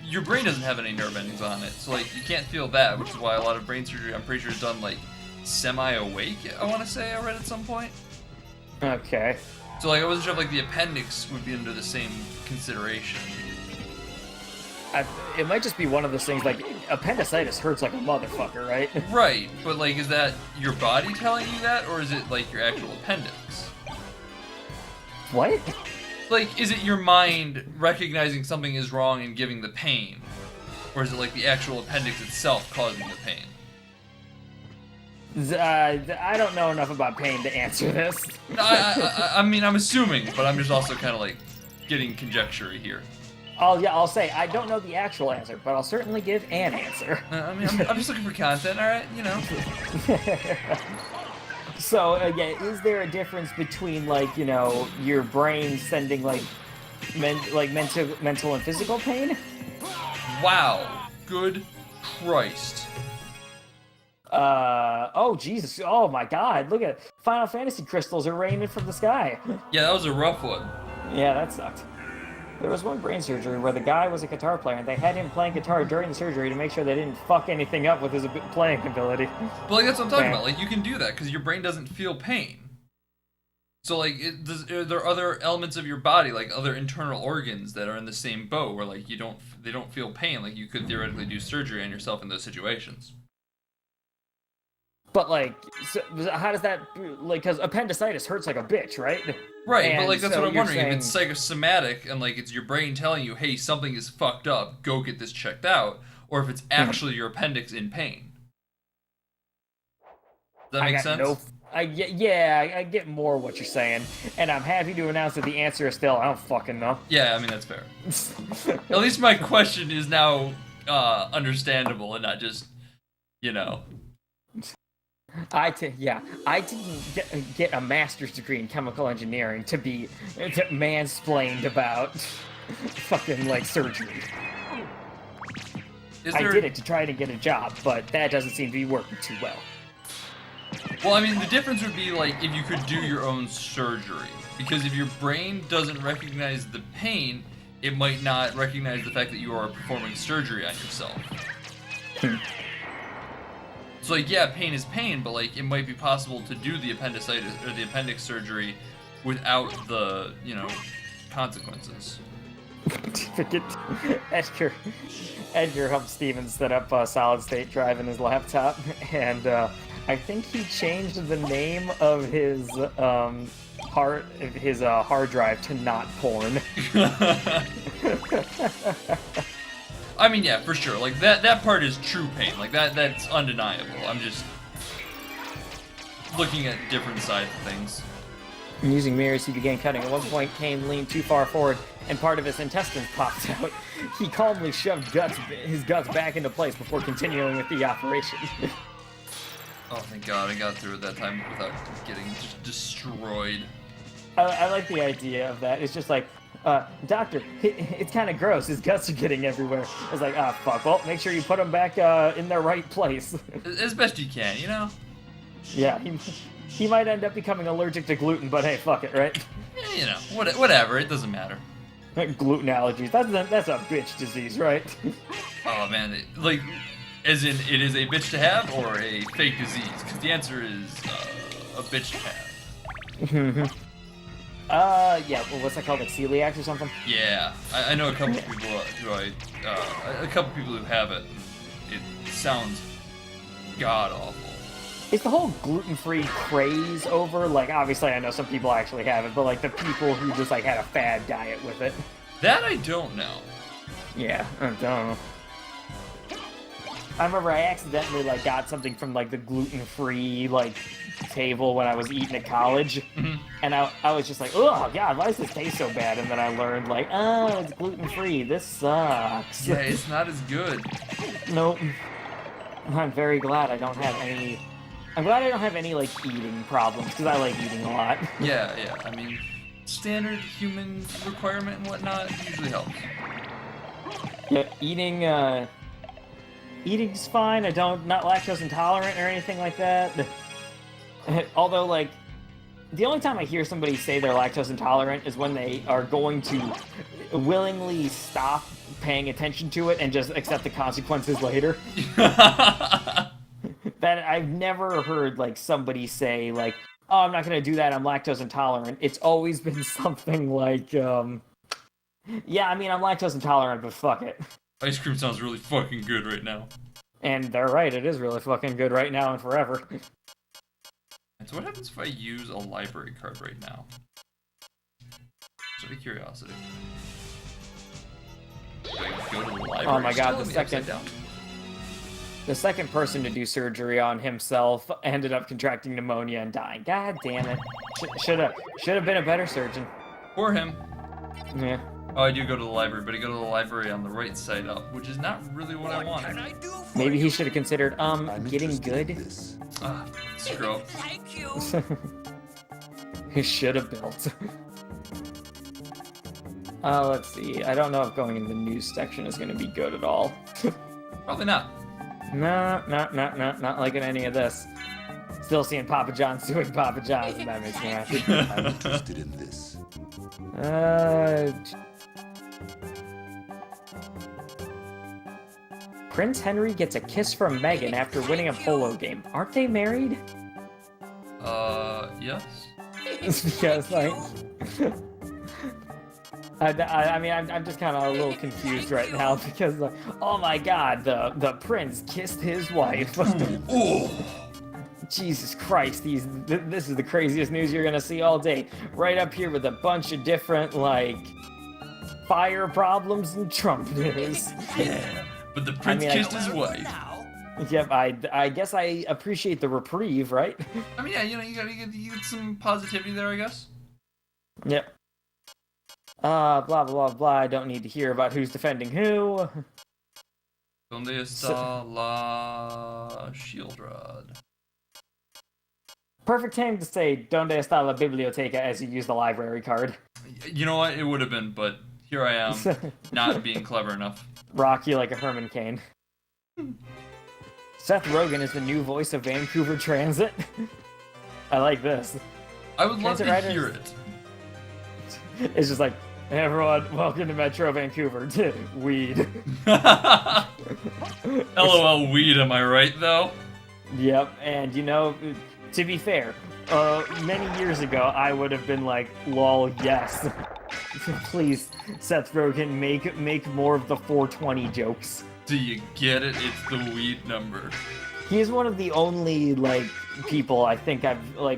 your brain doesn't have any nerve endings on it, so, like, you can't feel that, which is why a lot of brain surgery, I'm pretty sure, is done, like, semi-awake, I want to say, I read at some point. Okay. So like I wasn't sure if like the appendix would be under the same consideration. It might just be one of those things like appendicitis hurts like a motherfucker, right? Right, but like is that your body telling you that, or is it like your actual appendix? What? Like, is it your mind recognizing something is wrong and giving the pain? Or is it like the actual appendix itself causing the pain? I don't know enough about pain to answer this. I mean, I'm assuming, but I'm just also kind of like getting conjecture here. I'll say I don't know the actual answer, but I'll certainly give an answer. I mean, I'm just looking for content, alright? You know. So, yeah, is there a difference between, like, you know, your brain sending, like, mental and physical pain? Wow. Good Christ. Oh, Jesus. Oh, my God. Look at Final Fantasy crystals are raining from the sky. Yeah, that was a rough one. Yeah, that sucked. There was one brain surgery where the guy was a guitar player, and they had him playing guitar during the surgery to make sure they didn't fuck anything up with his playing ability. But like that's what I'm talking Man. about. Like you can do that because your brain doesn't feel pain. So like, are there other elements of your body, like other internal organs, that are in the same boat where like they don't feel pain? Like you could theoretically do surgery on yourself in those situations. But, like, so how does that, like, because appendicitis hurts like a bitch, right? Right, And but like that's so what I'm you're wondering. If it's saying- psychosomatic and like it's your brain telling you, hey, something is fucked up, go get this checked out, or if it's actually your appendix in pain. Does that make sense? I get more what you're saying, and I'm happy to announce that the answer is still I don't fucking know. Yeah, I mean that's fair. At least my question is now understandable and not just, you know. I didn't get a master's degree in chemical engineering to be mansplained about fucking like surgery. I did it to try to get a job, but that doesn't seem to be working too well. Well, I mean, the difference would be like if you could do your own surgery, because if your brain doesn't recognize the pain, it might not recognize the fact that you are performing surgery on yourself. So like, yeah, pain is pain, but like it might be possible to do the appendicitis or the appendix surgery without the, you know, consequences. Edgar helped Steven set up a solid state drive in his laptop, and I think he changed the name of his hard drive to not porn. I mean, yeah, for sure. Like that part is true pain. Like that's undeniable. I'm just looking at different sides of things. Using mirrors, he began cutting. At one point, Kane leaned too far forward, and part of his intestines popped out. He calmly shoved his guts back into place before continuing with the operation. Oh, thank God, I got through it that time without getting just destroyed. I like the idea of that. It's just like, doctor, it's kind of gross. His guts are getting everywhere. It's like, ah, fuck. Well, make sure you put them back in their right place. As best you can, you know? Yeah, he might end up becoming allergic to gluten, but hey, fuck it, right? Yeah, you know, whatever, it doesn't matter. Gluten allergies. That's a bitch disease, right? Oh, man, like, as in, it is a bitch to have or a fake disease? Because the answer is a bitch to have. Yeah, well, what's that called, like celiac or something? Yeah, I know a couple of people who have it. It sounds god awful. Is the whole gluten-free craze over? Like, obviously, I know some people actually have it, but like the people who just like had a fad diet with it. That I don't know. Yeah, I don't know. I remember I accidentally like got something from like the gluten-free like table when I was eating at college, and I was just like, oh god, why does this taste so bad? And then I learned like, oh, it's gluten-free. This sucks. Yeah, it's not as good. Nope. I'm very glad I don't have any. I'm glad I don't have any like eating problems because I like eating a lot. Yeah. I mean, standard human requirement and whatnot usually helps. Yeah, eating's fine. Not lactose intolerant or anything like that. Although, like, the only time I hear somebody say they're lactose intolerant is when they are going to willingly stop paying attention to it and just accept the consequences later. That I've never heard, like, somebody say, like, oh, I'm not gonna do that, I'm lactose intolerant. It's always been something like, yeah, I mean, I'm lactose intolerant, but fuck it. Ice cream sounds really fucking good right now. And they're right, it is really fucking good right now and forever. So what happens if I use a library card right now? Just out of curiosity. Do I go to the library? Oh my god, still the in upside second... down? The second person to do surgery on himself ended up contracting pneumonia and dying. God damn it. Should have been a better surgeon. Or him. Yeah. Oh, I do go to the library, but I go to the library on the right side up, which is not really what I wanted. Maybe he should have considered, I'm getting interested in good. this. Ah, screw up. Thank you. He should have built. Let's see. I don't know if going in the news section is going to be good at all. Probably not. No, not liking any of this. Still seeing Papa John suing Papa John's, and that makes me happy. I'm interested in this. Prince Henry gets a kiss from Meghan after winning a polo game. Aren't they married? Yes. Because, like... I mean, I'm just kind of a little confused right now because, like, oh my god, the prince kissed his wife. Oh! Jesus Christ, this is the craziest news you're gonna see all day. Right up here with a bunch of different, like, fire problems and Trump news. Yeah. But the prince kissed his wife. Yep, I guess I appreciate the reprieve, right? I mean, yeah, you know, you get some positivity there, I guess. Yep. Blah, blah, blah, blah. I don't need to hear about who's defending who. Donde está la shield rod? Perfect time to say Donde está la biblioteca as you use the library card. You know what? It would have been, but here I am, not being clever enough. Rock you like a Herman Cain. Seth Rogen is the new voice of Vancouver Transit. I like this. I would love Transit to riders- hear it. It's just like, hey everyone, welcome to Metro Vancouver. Weed. LOL weed, am I right, though? Yep, and you know, to be fair, many years ago, I would have been like, lol, yes. Please, Seth Rogen, make more of the 420 jokes. Do you get it? It's the weed number. He is one of the only, like, people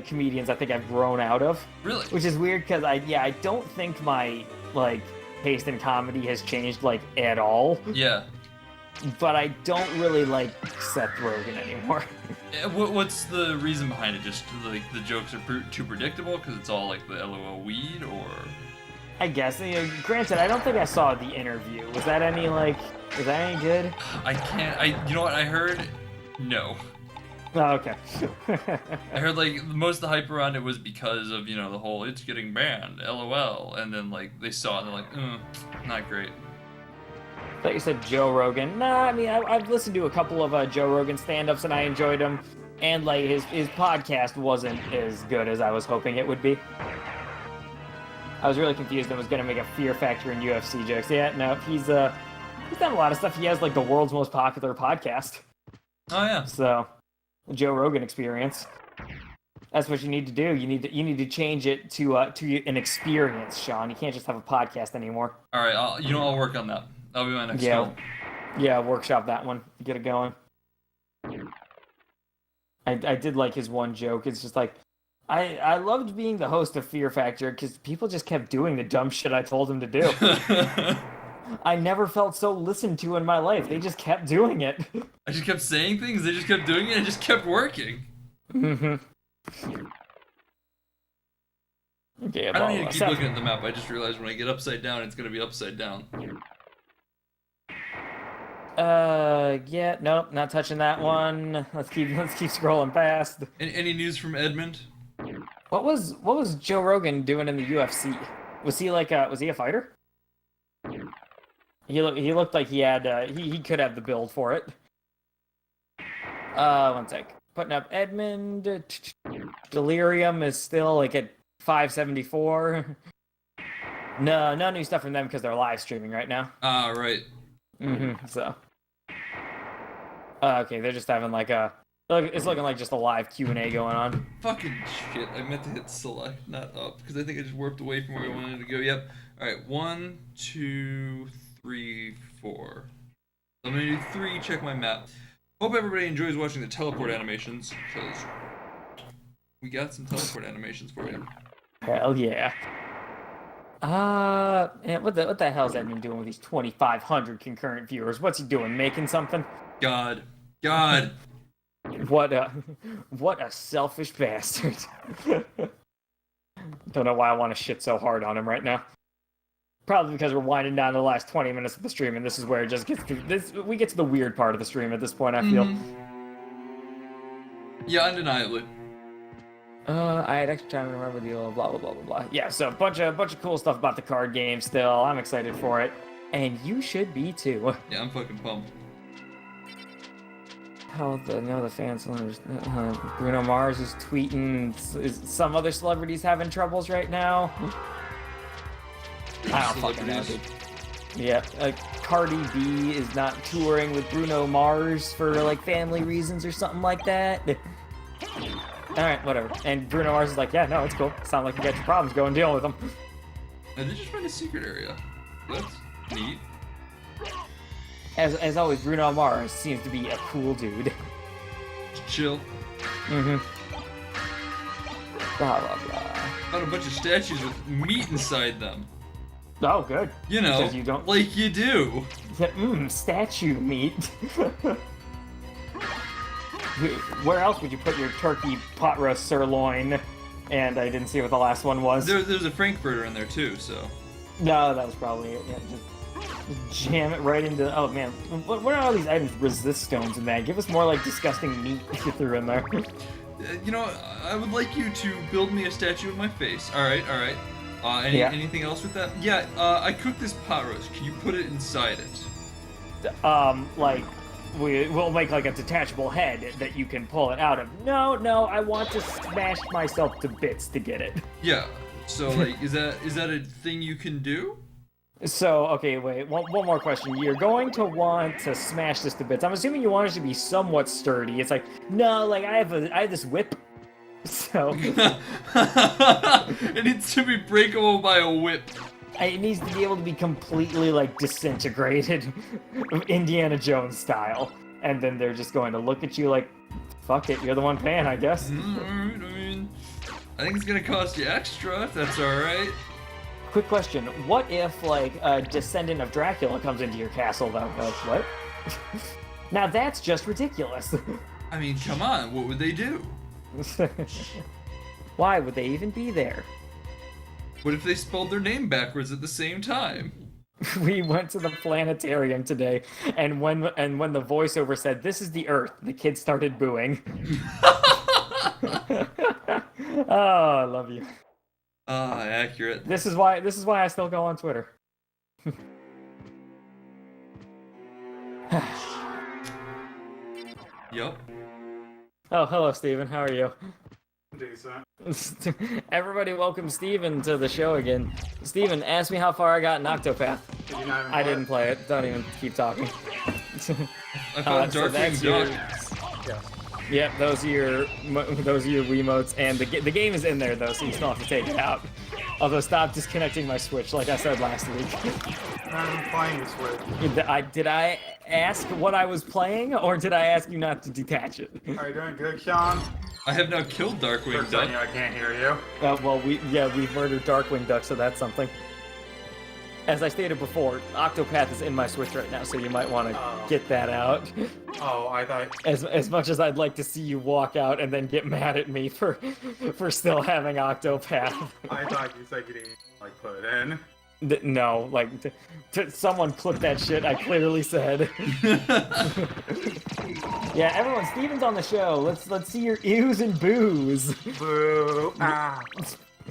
comedians I think I've grown out of. Really? Which is weird, because I don't think my, like, taste in comedy has changed, like, at all. Yeah. But I don't really like Seth Rogen anymore. What's the reason behind it? Just, like, the jokes are too predictable because it's all, like, the LOL weed, or...? I guess. Granted, I don't think I saw the interview. Was that any good? I can't... You know what? I heard... No. Oh, okay. I heard, like, most of the hype around it was because of, you know, the whole, it's getting banned, LOL, and then, like, they saw it and they're like, not great. I thought you said Joe Rogan. Nah, I mean, I've listened to a couple of Joe Rogan stand-ups and I enjoyed them. And, like, his podcast wasn't as good as I was hoping it would be. I was really confused and was going to make a Fear Factor and UFC jokes. Yeah, no, he's done a lot of stuff. He has, like, the world's most popular podcast. Oh, yeah. So, Joe Rogan experience. That's what you need to do. You need to change it to an experience, Sean. You can't just have a podcast anymore. All right, I'll work on that. That'll be my next goal. Yeah, workshop that one. Get it going. I did like his one joke. It's just like, I loved being the host of Fear Factor because people just kept doing the dumb shit I told them to do. I never felt so listened to in my life. They just kept doing it. I just kept saying things, they just kept doing it, and it just kept working. Mm-hmm. Okay, I don't need to keep looking at the map, I just realized when I get upside down, it's gonna be upside down. Yeah, nope, not touching that one. Let's keep scrolling past. Any news from Edmund? What was Joe Rogan doing in the UFC? Was he a fighter? He looked like he had he could have the build for it. One sec. Putting up Edmund. Delirium is still like at 574. No new stuff from them because they're live streaming right now. Right. So. Okay, they're just having like a It's looking like just a live Q&A going on. Fucking shit. I meant to hit select, not up, because I think I just warped away from where I wanted to go. Yep. Alright, 1, 2, 3, 4. I'm gonna do 3, check my map. Hope everybody enjoys watching the teleport animations, because we got some teleport animations for you. Hell yeah. Man, what the hell's Edmund doing with these 2,500 concurrent viewers? What's he doing? Making something? God. What a selfish bastard. Don't know why I want to shit so hard on him right now. Probably because we're winding down the last 20 minutes of the stream, and this is where it just gets to this. We get to the weird part of the stream at this point, I feel. Yeah, undeniably. I had extra time to remember the old blah blah blah blah blah. Yeah, so a bunch of cool stuff about the card game still. I'm excited for it. And you should be too. Yeah, I'm fucking pumped. The fans. Bruno Mars is tweeting. Some other celebrities having troubles right now. I don't fucking know, dude. Yeah, Cardi B is not touring with Bruno Mars for like family reasons or something like that. Alright, whatever. And Bruno Mars is like, yeah, no, it's cool. Sound like you got your problems. Go and deal with them. And they just find a secret area. That's neat. As always, Bruno Mars seems to be a cool dude. Chill. Mm-hmm. Blah, blah, blah. Found a bunch of statues with meat inside them. Oh, good. You know, Because you don't... like you do. Statue meat. Where else would you put your turkey pot roast sirloin? And I didn't see what the last one was. There's a Frankfurter in there too, so. No, that was probably it. Yeah, just jam it right into. Oh man, what are all these items? Resist stones in that. Give us more like disgusting meat you threw in there. You know, I would like you to build me a statue of my face. All right. Anything else with that? Yeah. I cooked this pot roast. Can you put it inside it? Like. We'll make like a detachable head that you can pull it out of. No, I want to smash myself to bits to get it. Yeah. So like, is that a thing you can do? So okay, wait. One more question. You're going to want to smash this to bits. I'm assuming you want it to be somewhat sturdy. It's like no, like I have this whip. So it needs to be breakable by a whip. It needs to be able to be completely, like, disintegrated, Indiana Jones style. And then they're just going to look at you like, fuck it, you're the one paying, I guess. Alright, I mean, I think it's gonna cost you extra, if that's alright. Quick question, what if, like, a descendant of Dracula comes into your castle, though? Like, what? Now that's just ridiculous. I mean, come on, what would they do? Why would they even be there? What if they spelled their name backwards at the same time? We went to the planetarium today, and when the voiceover said, "This is the Earth," the kids started booing. Oh, I love you. Accurate. This is why I still go on Twitter. Yup. Oh, hello, Steven. How are you? Decent. Everybody welcome Steven to the show again. Steven, ask me how far I got in Octopath. Did you not even I play didn't play it. Don't even keep talking. I found Darkwing Duck. Yeah. Yep, those are your Wiimotes, and the game is in there though, so you still have to take it out. Although, stop disconnecting my Switch, like I said last week. I'm playing the Switch. Did I ask what I was playing, or did I ask you not to detach it? Are you doing good, Sean? I have now killed Darkwing Duck. I can't hear you. Well, we've murdered Darkwing Duck, so that's something. As I stated before, Octopath is in my Switch right now, so you might want to get that out. Oh, I thought... As much as I'd like to see you walk out and then get mad at me for still having Octopath. I thought you said you didn't, like, put it in. No, like, someone clip that shit, I clearly said. Yeah, everyone, Steven's on the show. Let's see your ews and boos. Boo. Ah.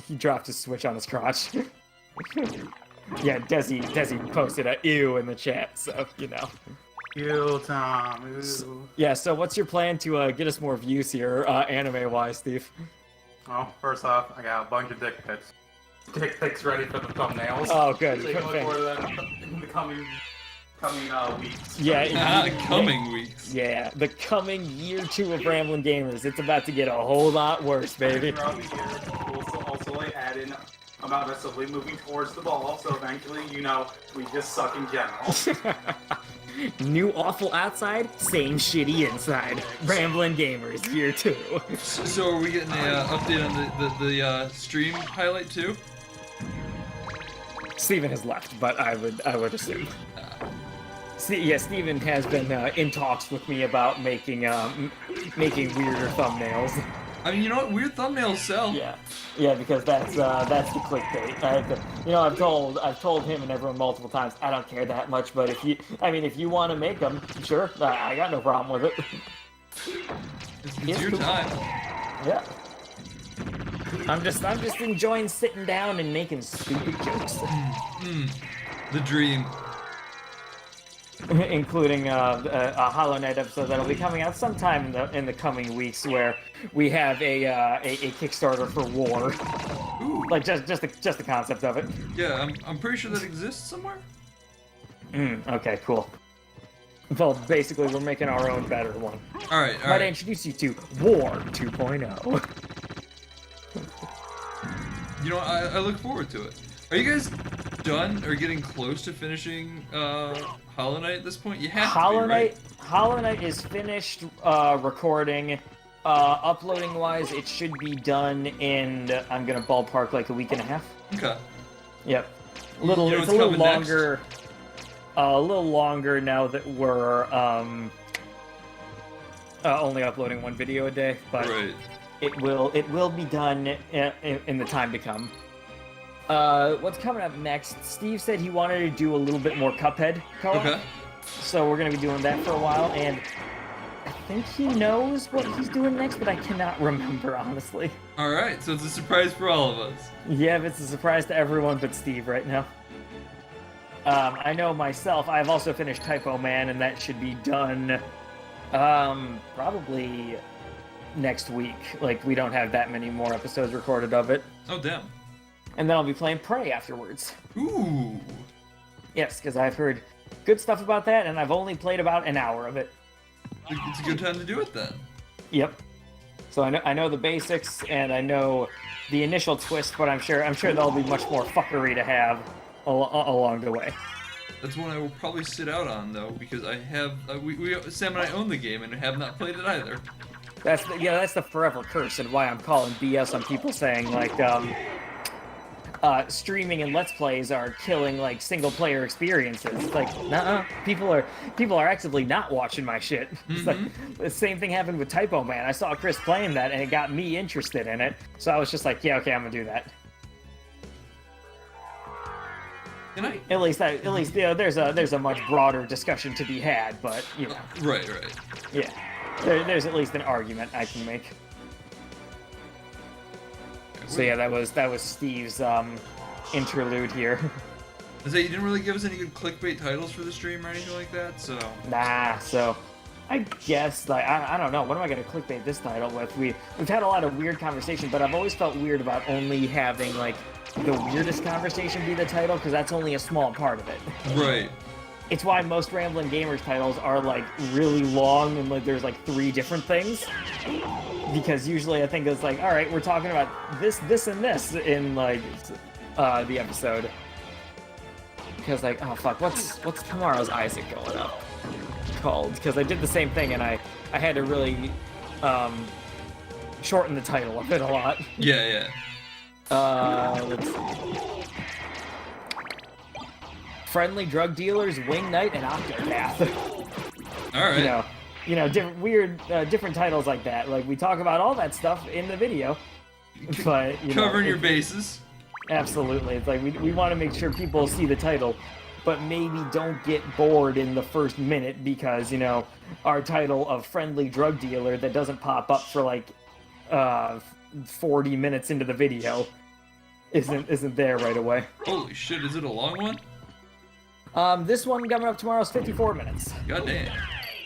He dropped his Switch on his crotch. Yeah, Desi posted a ew in the chat, so, you know. Ew, Tom. Ew. Yeah, so what's your plan to get us more views here, anime-wise, Steve? Well, first off, I got a bunch of dick pics. Dick pics ready for the thumbnails. Oh, good. So you can look for them in the coming coming weeks. Yeah, Coming weeks. Yeah, the coming year 2 of Ramblin' Gamers. It's about to get a whole lot worse, baby. Throughout the year, we'll also like add in aggressively moving towards the ball, so eventually, we just suck in general. New awful outside, same shitty inside. Ramblin' Gamers, year 2. So are we getting a update on the stream highlight too? Steven has left, but I would assume. Yeah, Steven has been in talks with me about making weirder thumbnails. I mean, you know what? Weird thumbnails sell. Yeah, because that's the clickbait. I've told him and everyone multiple times. I don't care that much, but if you want to make them, sure, I got no problem with it. It's your time. Yeah. I'm just enjoying sitting down and making stupid jokes. The dream. Including a Hollow Knight episode that'll be coming out sometime in the coming weeks, where we have a Kickstarter for War. Ooh. Like just the concept of it. Yeah, I'm pretty sure that exists somewhere. Okay, cool. Well, basically, we're making our own better one. All right. Might I introduce you to War 2.0? You know, I look forward to it. Are you guys done or getting close to finishing Hollow Knight at this point? You have Hollow to be, right? Hollow Knight is finished recording. Uploading wise, it should be done in, I'm gonna ballpark, like a week and a half. Okay. Yep. You know It's what's a little coming longer. A little longer now that we're only uploading one video a day, but Right. it will be done in the time to come. What's coming up next? Steve said he wanted to do a little bit more Cuphead co-op. Okay. So we're gonna be doing that for a while, and I think he knows what he's doing next, but I cannot remember, honestly. All right. So it's a surprise for all of us. Yeah, it's a surprise to everyone but Steve right now. I know myself, I've also finished Typo Man, and that should be done probably next week. Like, we don't have that many more episodes recorded of it. Oh damn. And then I'll be playing Prey afterwards. Ooh. Yes, because I've heard good stuff about that, and I've only played about an hour of it. It's a good time to do it then. Yep. So I know the basics, and I know the initial twist, but I'm sure there'll be much more fuckery to have along the way. That's one I will probably sit out on though, because I have Sam and I own the game and have not played it either. That's the forever curse, and why I'm calling BS on people saying like streaming and let's plays are killing like single player experiences. It's like, nuh-uh. People are actively not watching my shit. It's like the same thing happened with Typo Man. I saw Chris playing that and it got me interested in it. So I was just like, yeah, okay, I'm gonna do that. Can I? At least there's a much broader discussion to be had, but you know. Right. Yeah. There's at least an argument I can make. So yeah, that was Steve's interlude here. I say you didn't really give us any good clickbait titles for the stream or anything like that, so. Nah, so I guess like I don't know, what am I gonna clickbait this title with? We've had a lot of weird conversation, but I've always felt weird about only having like the weirdest conversation be the title, because that's only a small part of it. Right. It's why most Ramblin' Gamers titles are like really long and like there's like 3 different things. Because usually I think it's like, all right, we're talking about this, and this in like the episode. Because like, oh fuck, what's tomorrow's Isaac going up called? Because I did the same thing and I had to really shorten the title of it a lot. Yeah. Let's see. Friendly Drug Dealers, Wing Knight, and Octopath. All right. You know, different weird, different titles like that. Like we talk about all that stuff in the video, but Covering your bases. Absolutely, it's like we want to make sure people see the title, but maybe don't get bored in the first minute because our title of Friendly Drug Dealer that doesn't pop up for like 40 minutes into the video isn't there right away. Holy shit! Is it a long one? This one coming up tomorrow is 54 minutes. God damn.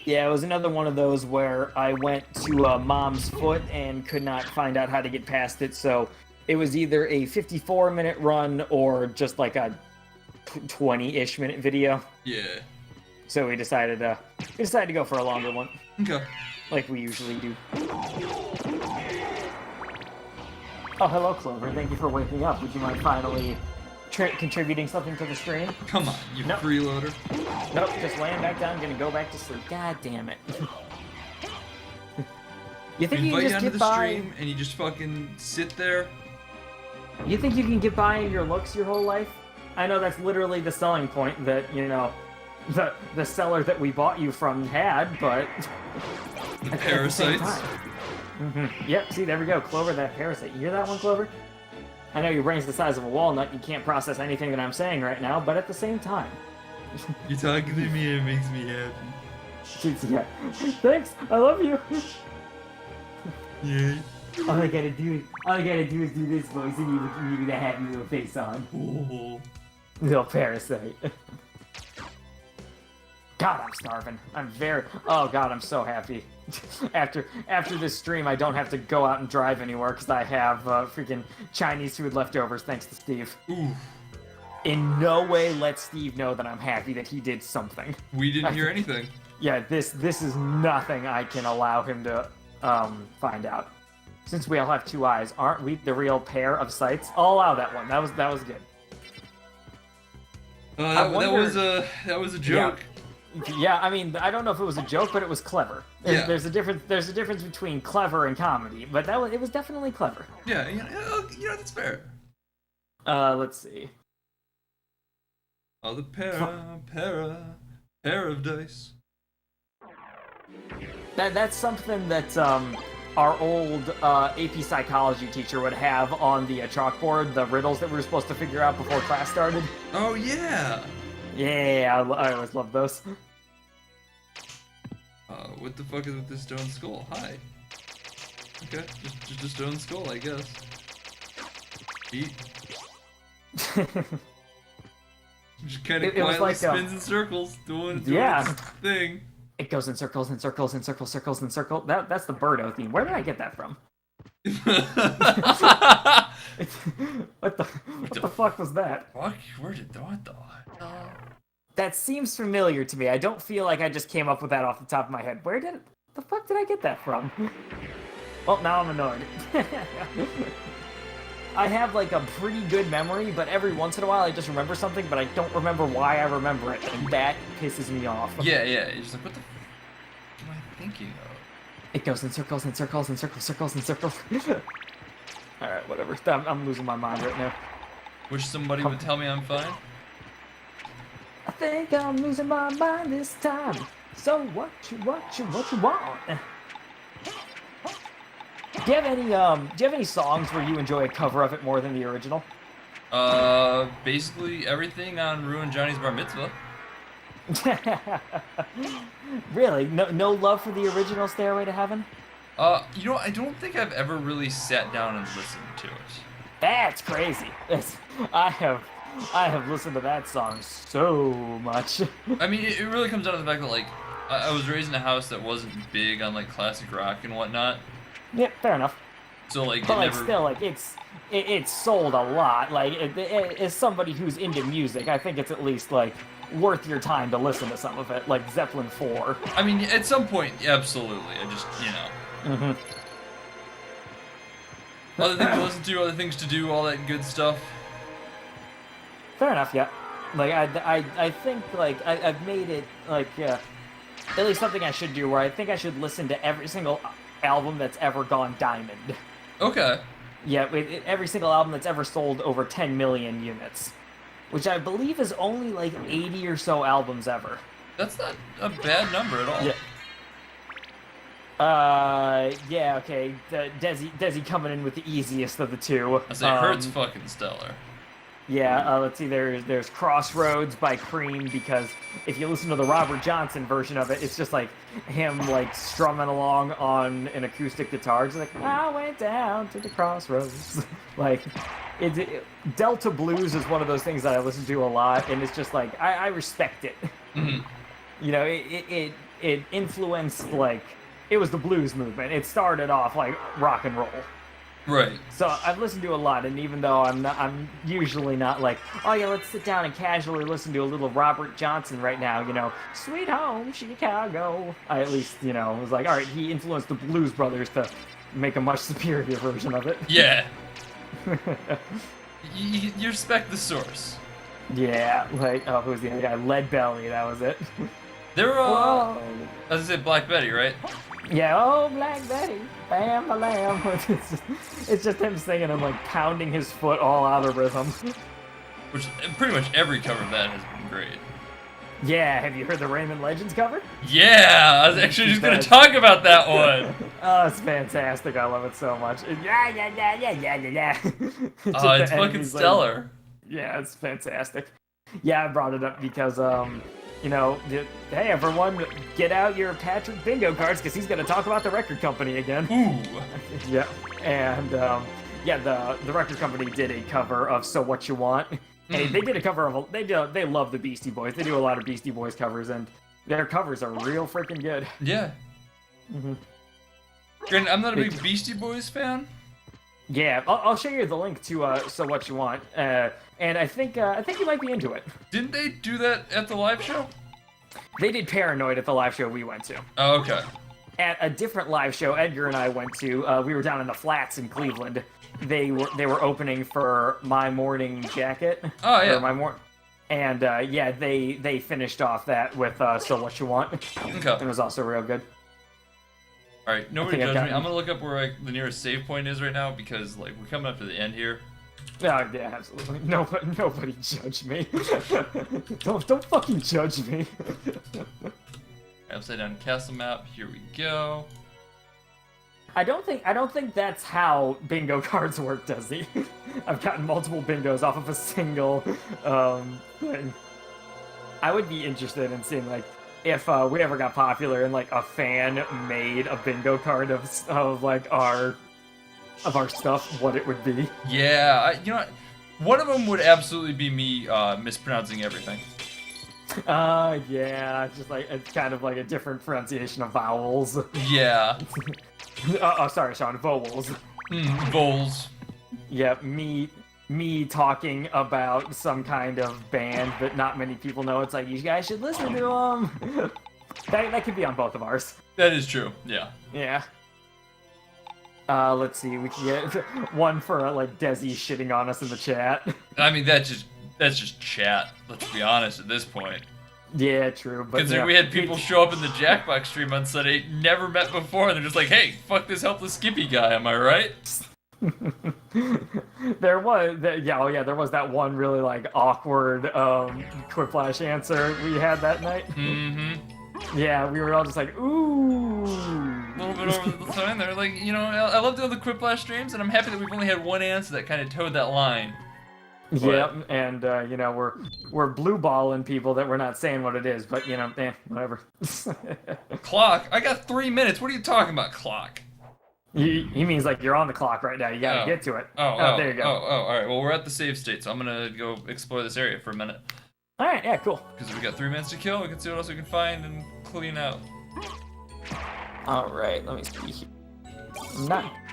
Yeah, it was another one of those where I went to Mom's Foot and could not find out how to get past it, so it was either a 54-minute run or just like a 20-ish minute video. Yeah. So we decided to go for a longer one, Okay. like we usually do. Oh, hello, Clover. Thank you for waking up. Would you mind finally contributing something to the stream? Come on, you Nope. freeloader. Nope, just laying back down, gonna go back to sleep. God damn it. You think We you can invite you just onto get the by? stream and you just fucking sit there. You think you can get by in your looks your whole life? I know that's literally the selling point that, you know, the seller that we bought you from had, but... The parasites. Yep, see, there we go. Clover, that parasite. You hear that one, Clover? I know your brain's the size of a walnut, you can't process anything that I'm saying right now, but at the same time... You talking to me and it makes me happy. Yeah. Thanks, I love you! Yeah. All I gotta do is do this voice and you with a happy little face on. Oh. Little parasite. God, I'm starving. Oh God, I'm so happy. After this stream, I don't have to go out and drive anywhere because I have freaking Chinese food leftovers thanks to Steve. Ooh. In no way let Steve know that I'm happy that he did something. We didn't hear anything. Yeah, this is nothing I can allow him to find out. Since we all have two eyes, aren't we the real pair of sights? I'll allow that one. That was good. That was a joke. Yeah, I mean, I don't know if it was a joke, but it was clever. Yeah. There's a difference between clever and comedy, but it was definitely clever. Yeah, you know that's fair. Let's see. Oh, the pair of dice. That's something that our old AP psychology teacher would have on the chalkboard, the riddles that we were supposed to figure out before class started. Oh yeah. Yeah, I always love those. What the fuck is with this stone skull? Hi. Okay, just a stone skull, I guess. Eat. Just kind of quietly like, spins in circles, doing yeah. its thing. It goes in circles and circles and circles, circles and circles. That's the Birdo theme. Where did I get that from? What the fuck was that? Fuck, what the? That seems familiar to me. I don't feel like I just came up with that off the top of my head. The fuck did I get that from? Well, now I'm annoyed. I have like a pretty good memory, but every once in a while I just remember something, but I don't remember why I remember it, and that pisses me off. Yeah, you're just like, what the f am I thinking of? It goes in circles and circles and circles, circles and circles. Alright, whatever. I'm losing my mind right now. Wish somebody would tell me I'm fine. I think I'm losing my mind this time. So what you want? Do you have any songs where you enjoy a cover of it more than the original? Basically everything on Ruin Johnny's Bar Mitzvah. Really? No love for the original Stairway to Heaven? You know, I don't think I've ever really sat down and listened to it. That's crazy. I have listened to that song so much. I mean, it really comes down to the fact that, like, I was raised in a house that wasn't big on, like, classic rock and whatnot. Yeah, fair enough. So, like, But, like, still, like, it's sold a lot. Like, as somebody who's into music, I think it's at least, like, worth your time to listen to some of it, like Zeppelin 4. I mean, at some point, absolutely. I just, you know. Mm-hmm. Other things to listen to, other things to do, all that good stuff. Fair enough, yeah. Like, I think, like, I've made it, like, at least something I should do, where I think I should listen to every single album that's ever gone diamond. Okay. Yeah, every single album that's ever sold over 10 million units. Which I believe is only, like, 80 or so albums ever. That's not a bad number at all. Yeah. Yeah, okay. Desi coming in with the easiest of the two. I say, Hurt's fucking stellar. Yeah, let's see, there's Crossroads by Cream, because if you listen to the Robert Johnson version of it, it's just like him like strumming along on an acoustic guitar, just like, I went down to the crossroads. Like, Delta Blues is one of those things that I listen to a lot, and it's just like, I respect it. Mm-hmm. You know, it influenced, like, it was the blues movement. It started off like rock and roll. Right. So I've listened to a lot, and even though I'm usually not like, oh yeah, let's sit down and casually listen to a little Robert Johnson right now, Sweet Home Chicago. I at least, was like, all right, he influenced the Blues Brothers to make a much superior version of it. Yeah. You respect the source. Yeah, like, oh, who's the other guy? Lead Belly, that was it. They were, Whoa. as I said, Black Betty, right? Yeah, oh, Black Betty, bam, a lamb. It's just him singing and, like, pounding his foot all out of rhythm. Which, pretty much every cover of that has been great. Yeah, have you heard the Raymond Legends cover? Yeah, I was actually just going to talk about that one. Oh, it's fantastic. I love it so much. Yeah. Oh, it's fucking stellar. Yeah, it's fantastic. Yeah, I brought it up because, hey, everyone, get out your Patrick bingo cards because he's going to talk about the record company again. Ooh. Yeah, and, the record company did a cover of So What You Want. Hey, they did a cover of they love the Beastie Boys. They do a lot of Beastie Boys covers, and their covers are real freaking good. Yeah. Granted, I'm not a big Beastie Boys fan. Yeah, I'll show you the link to So What You Want, and I think you might be into it. Didn't they do that at the live show? They did Paranoid at the live show we went to. Oh, okay. At a different live show Edgar and I went to, we were down in the Flats in Cleveland. They were opening for My Morning Jacket. Oh yeah. And they finished off that with So What You Want. Okay. It was also real good. All right, nobody judge me. I'm gonna look up where the nearest save point is right now because we're coming up to the end here. Oh, yeah, absolutely. Nobody judge me. don't fucking judge me. Upside down castle map. Here we go. I don't think that's how bingo cards work, does he? I've gotten multiple bingos off of a single thing. I would be interested in seeing if we ever got popular and a fan made a bingo card of our stuff, what it would be. Yeah, you know what? One of them would absolutely be me mispronouncing everything. Yeah, just it's kind of like a different pronunciation of vowels. Yeah. Sorry, Sean, vowels. Vowels. Yeah, me talking about some kind of band that not many people know. It's like, you guys should listen to them. That could be on both of ours. That is true, yeah. Yeah. Let's see, we can get one for Desi shitting on us in the chat. I mean, that's just chat, let's be honest at this point. Yeah, true. But considering we had people show up in the Jackbox stream on Sunday, never met before, and they're just like, hey, fuck this helpless Skippy guy, am I right? There was that one really awkward Quiplash answer we had that night. Yeah, we were all just like, ooh. A little bit over the time. They're like, I love doing the Quiplash streams, and I'm happy that we've only had one answer that kind of towed that line. Yep, and we're blue balling people that we're not saying what it is, but whatever. Clock? I got 3 minutes. What are you talking about, clock? He means you're on the clock right now. You gotta get to it. There you go. All right. Well, we're at the save state, so I'm gonna go explore this area for a minute. All right. Yeah. Cool. Because we got 3 minutes to kill. We can see what else we can find and clean out. All right. Let me see here.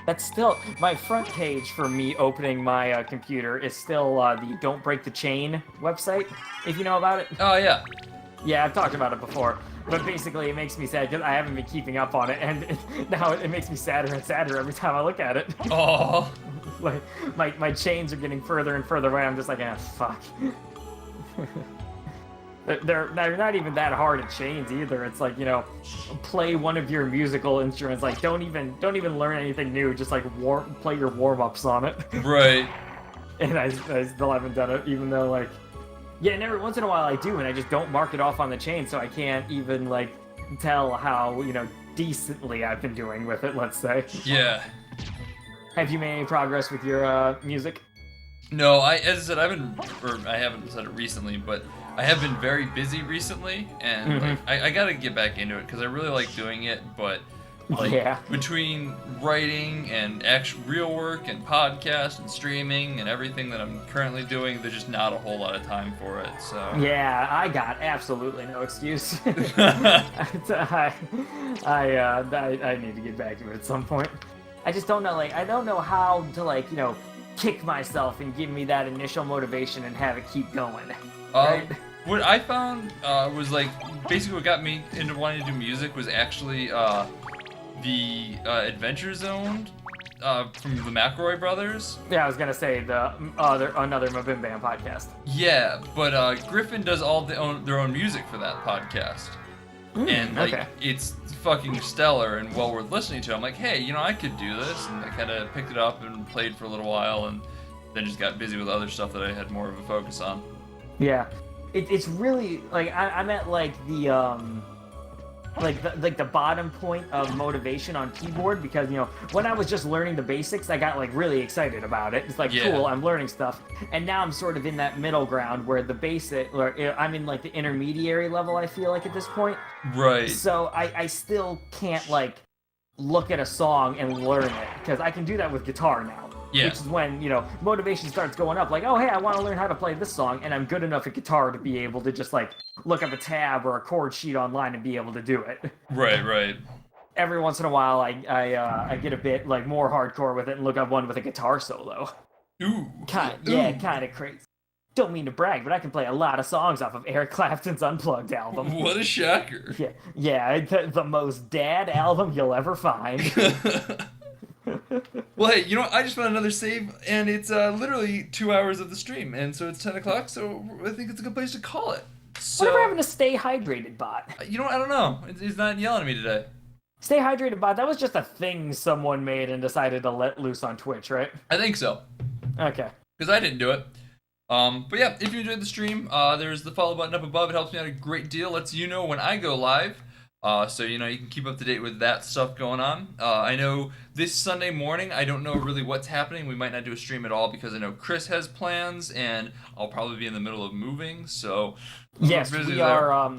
That's still my front page for me opening my computer is still the Don't Break the Chain website. If you know about it. Oh yeah. Yeah, I've talked about it before. But basically, it makes me sad because I haven't been keeping up on it, and now it makes me sadder and sadder every time I look at it. Oh. My chains are getting further and further away. I'm just like, fuck. They're not even that hard at chains either. It's play one of your musical instruments. Don't even learn anything new. Just play your warm-ups on it. Right. And I still haven't done it, even though yeah, and every once in a while I do, and I just don't mark it off on the chain, so I can't even tell how decently I've been doing with it. Let's say. Yeah. Have you made any progress with your music? No, as I said, I haven't said it recently, but I have been very busy recently, and I gotta get back into it because I really like doing it, but between writing and actual real work and podcast and streaming and everything that I'm currently doing, there's just not a whole lot of time for it. So yeah, I got absolutely no excuse. I need to get back to it at some point. I just don't know, like, I don't know how to, like, kick myself and give me that initial motivation and have it keep going. Right? What I found was like basically what got me into wanting to do music was actually the Adventure Zone from the McElroy brothers. Yeah, I was gonna say another Mabim Bam podcast. Yeah, but Griffin does all their own music for that podcast. And like okay. it's fucking stellar and well worth listening to. I'm like, hey, I could do this, and I kind of picked it up and played for a little while, and then just got busy with other stuff that I had more of a focus on. Yeah, it's really like I'm at like the the bottom point of motivation on keyboard because when I was just learning the basics, I got like really excited about it. It's like cool, I'm learning stuff, and now I'm sort of in that middle ground where the basic, or I'm in like the intermediary level. I feel like at this point, right? So I still can't like look at a song and learn it because I can do that with guitar now. Yeah. Which is when, motivation starts going up. Like, oh, hey, I want to learn how to play this song, and I'm good enough at guitar to be able to just, like, look up a tab or a chord sheet online and be able to do it. Right. Every once in a while, I get a bit, like, more hardcore with it and look up one with a guitar solo. Ooh. Kind of crazy. Don't mean to brag, but I can play a lot of songs off of Eric Clapton's Unplugged album. What a shocker. Yeah, the most dad album you'll ever find. Well, hey, I just found another save, and it's literally 2 hours of the stream, and so it's 10 o'clock, so I think it's a good place to call it. So, whatever happened to Stay Hydrated Bot? I don't know. He's not yelling at me today. Stay Hydrated Bot, that was just a thing someone made and decided to let loose on Twitch, right? I think so. Okay. Because I didn't do it. But yeah, if you enjoyed the stream, there's the follow button up above. It helps me out a great deal. Lets you know when I go live. So, you can keep up to date with that stuff going on. I know this Sunday morning, I don't know really what's happening. We might not do a stream at all because I know Chris has plans, and I'll probably be in the middle of moving, so... Yes, we are,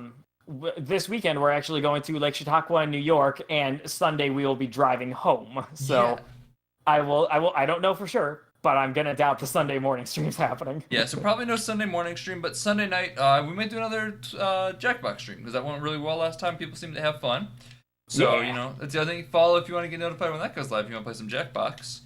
this weekend we're actually going to Lake Chautauqua in New York, and Sunday we will be driving home. So, yeah. I don't know for sure, but I'm gonna doubt the Sunday morning stream's happening. Yeah, so probably no Sunday morning stream, but Sunday night, we might do another Jackbox stream, because that went really well last time. People seem to have fun. So, that's the other thing. Follow if you want to get notified when that goes live, if you want to play some Jackbox.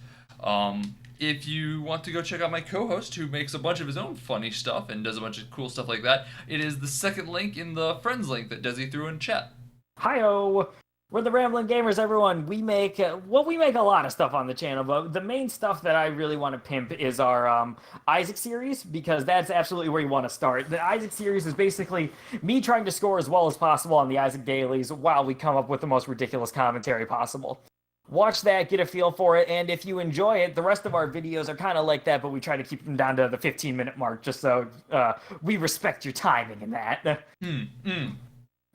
If you want to go check out my co-host, who makes a bunch of his own funny stuff and does a bunch of cool stuff like that, it is the second link in the friends link that Desi threw in chat. Hi-oh! We're the Rambling Gamers, everyone. We make a lot of stuff on the channel, but the main stuff that I really want to pimp is our Isaac series, because that's absolutely where you want to start. The Isaac series is basically me trying to score as well as possible on the Isaac dailies while we come up with the most ridiculous commentary possible. Watch that, get a feel for it, and if you enjoy it, the rest of our videos are kind of like that, but we try to keep them down to the 15-minute mark, just so we respect your timing in that.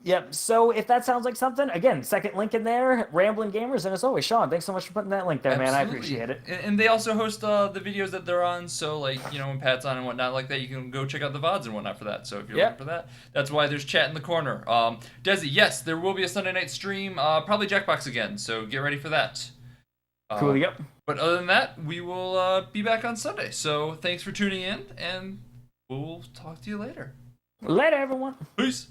Yep, so if that sounds like something, again, second link in there, Rambling Gamers, and as always, Sean, thanks so much for putting that link there, man. I appreciate it. And they also host the videos that they're on, so, like, when Pat's on and whatnot like that, you can go check out the VODs and whatnot for that. So if you're looking for that, that's why there's chat in the corner. Desi, yes, there will be a Sunday night stream, probably Jackbox again, so get ready for that. Cool, yep. But other than that, we will be back on Sunday. So thanks for tuning in, and we'll talk to you later. Later, everyone. Peace.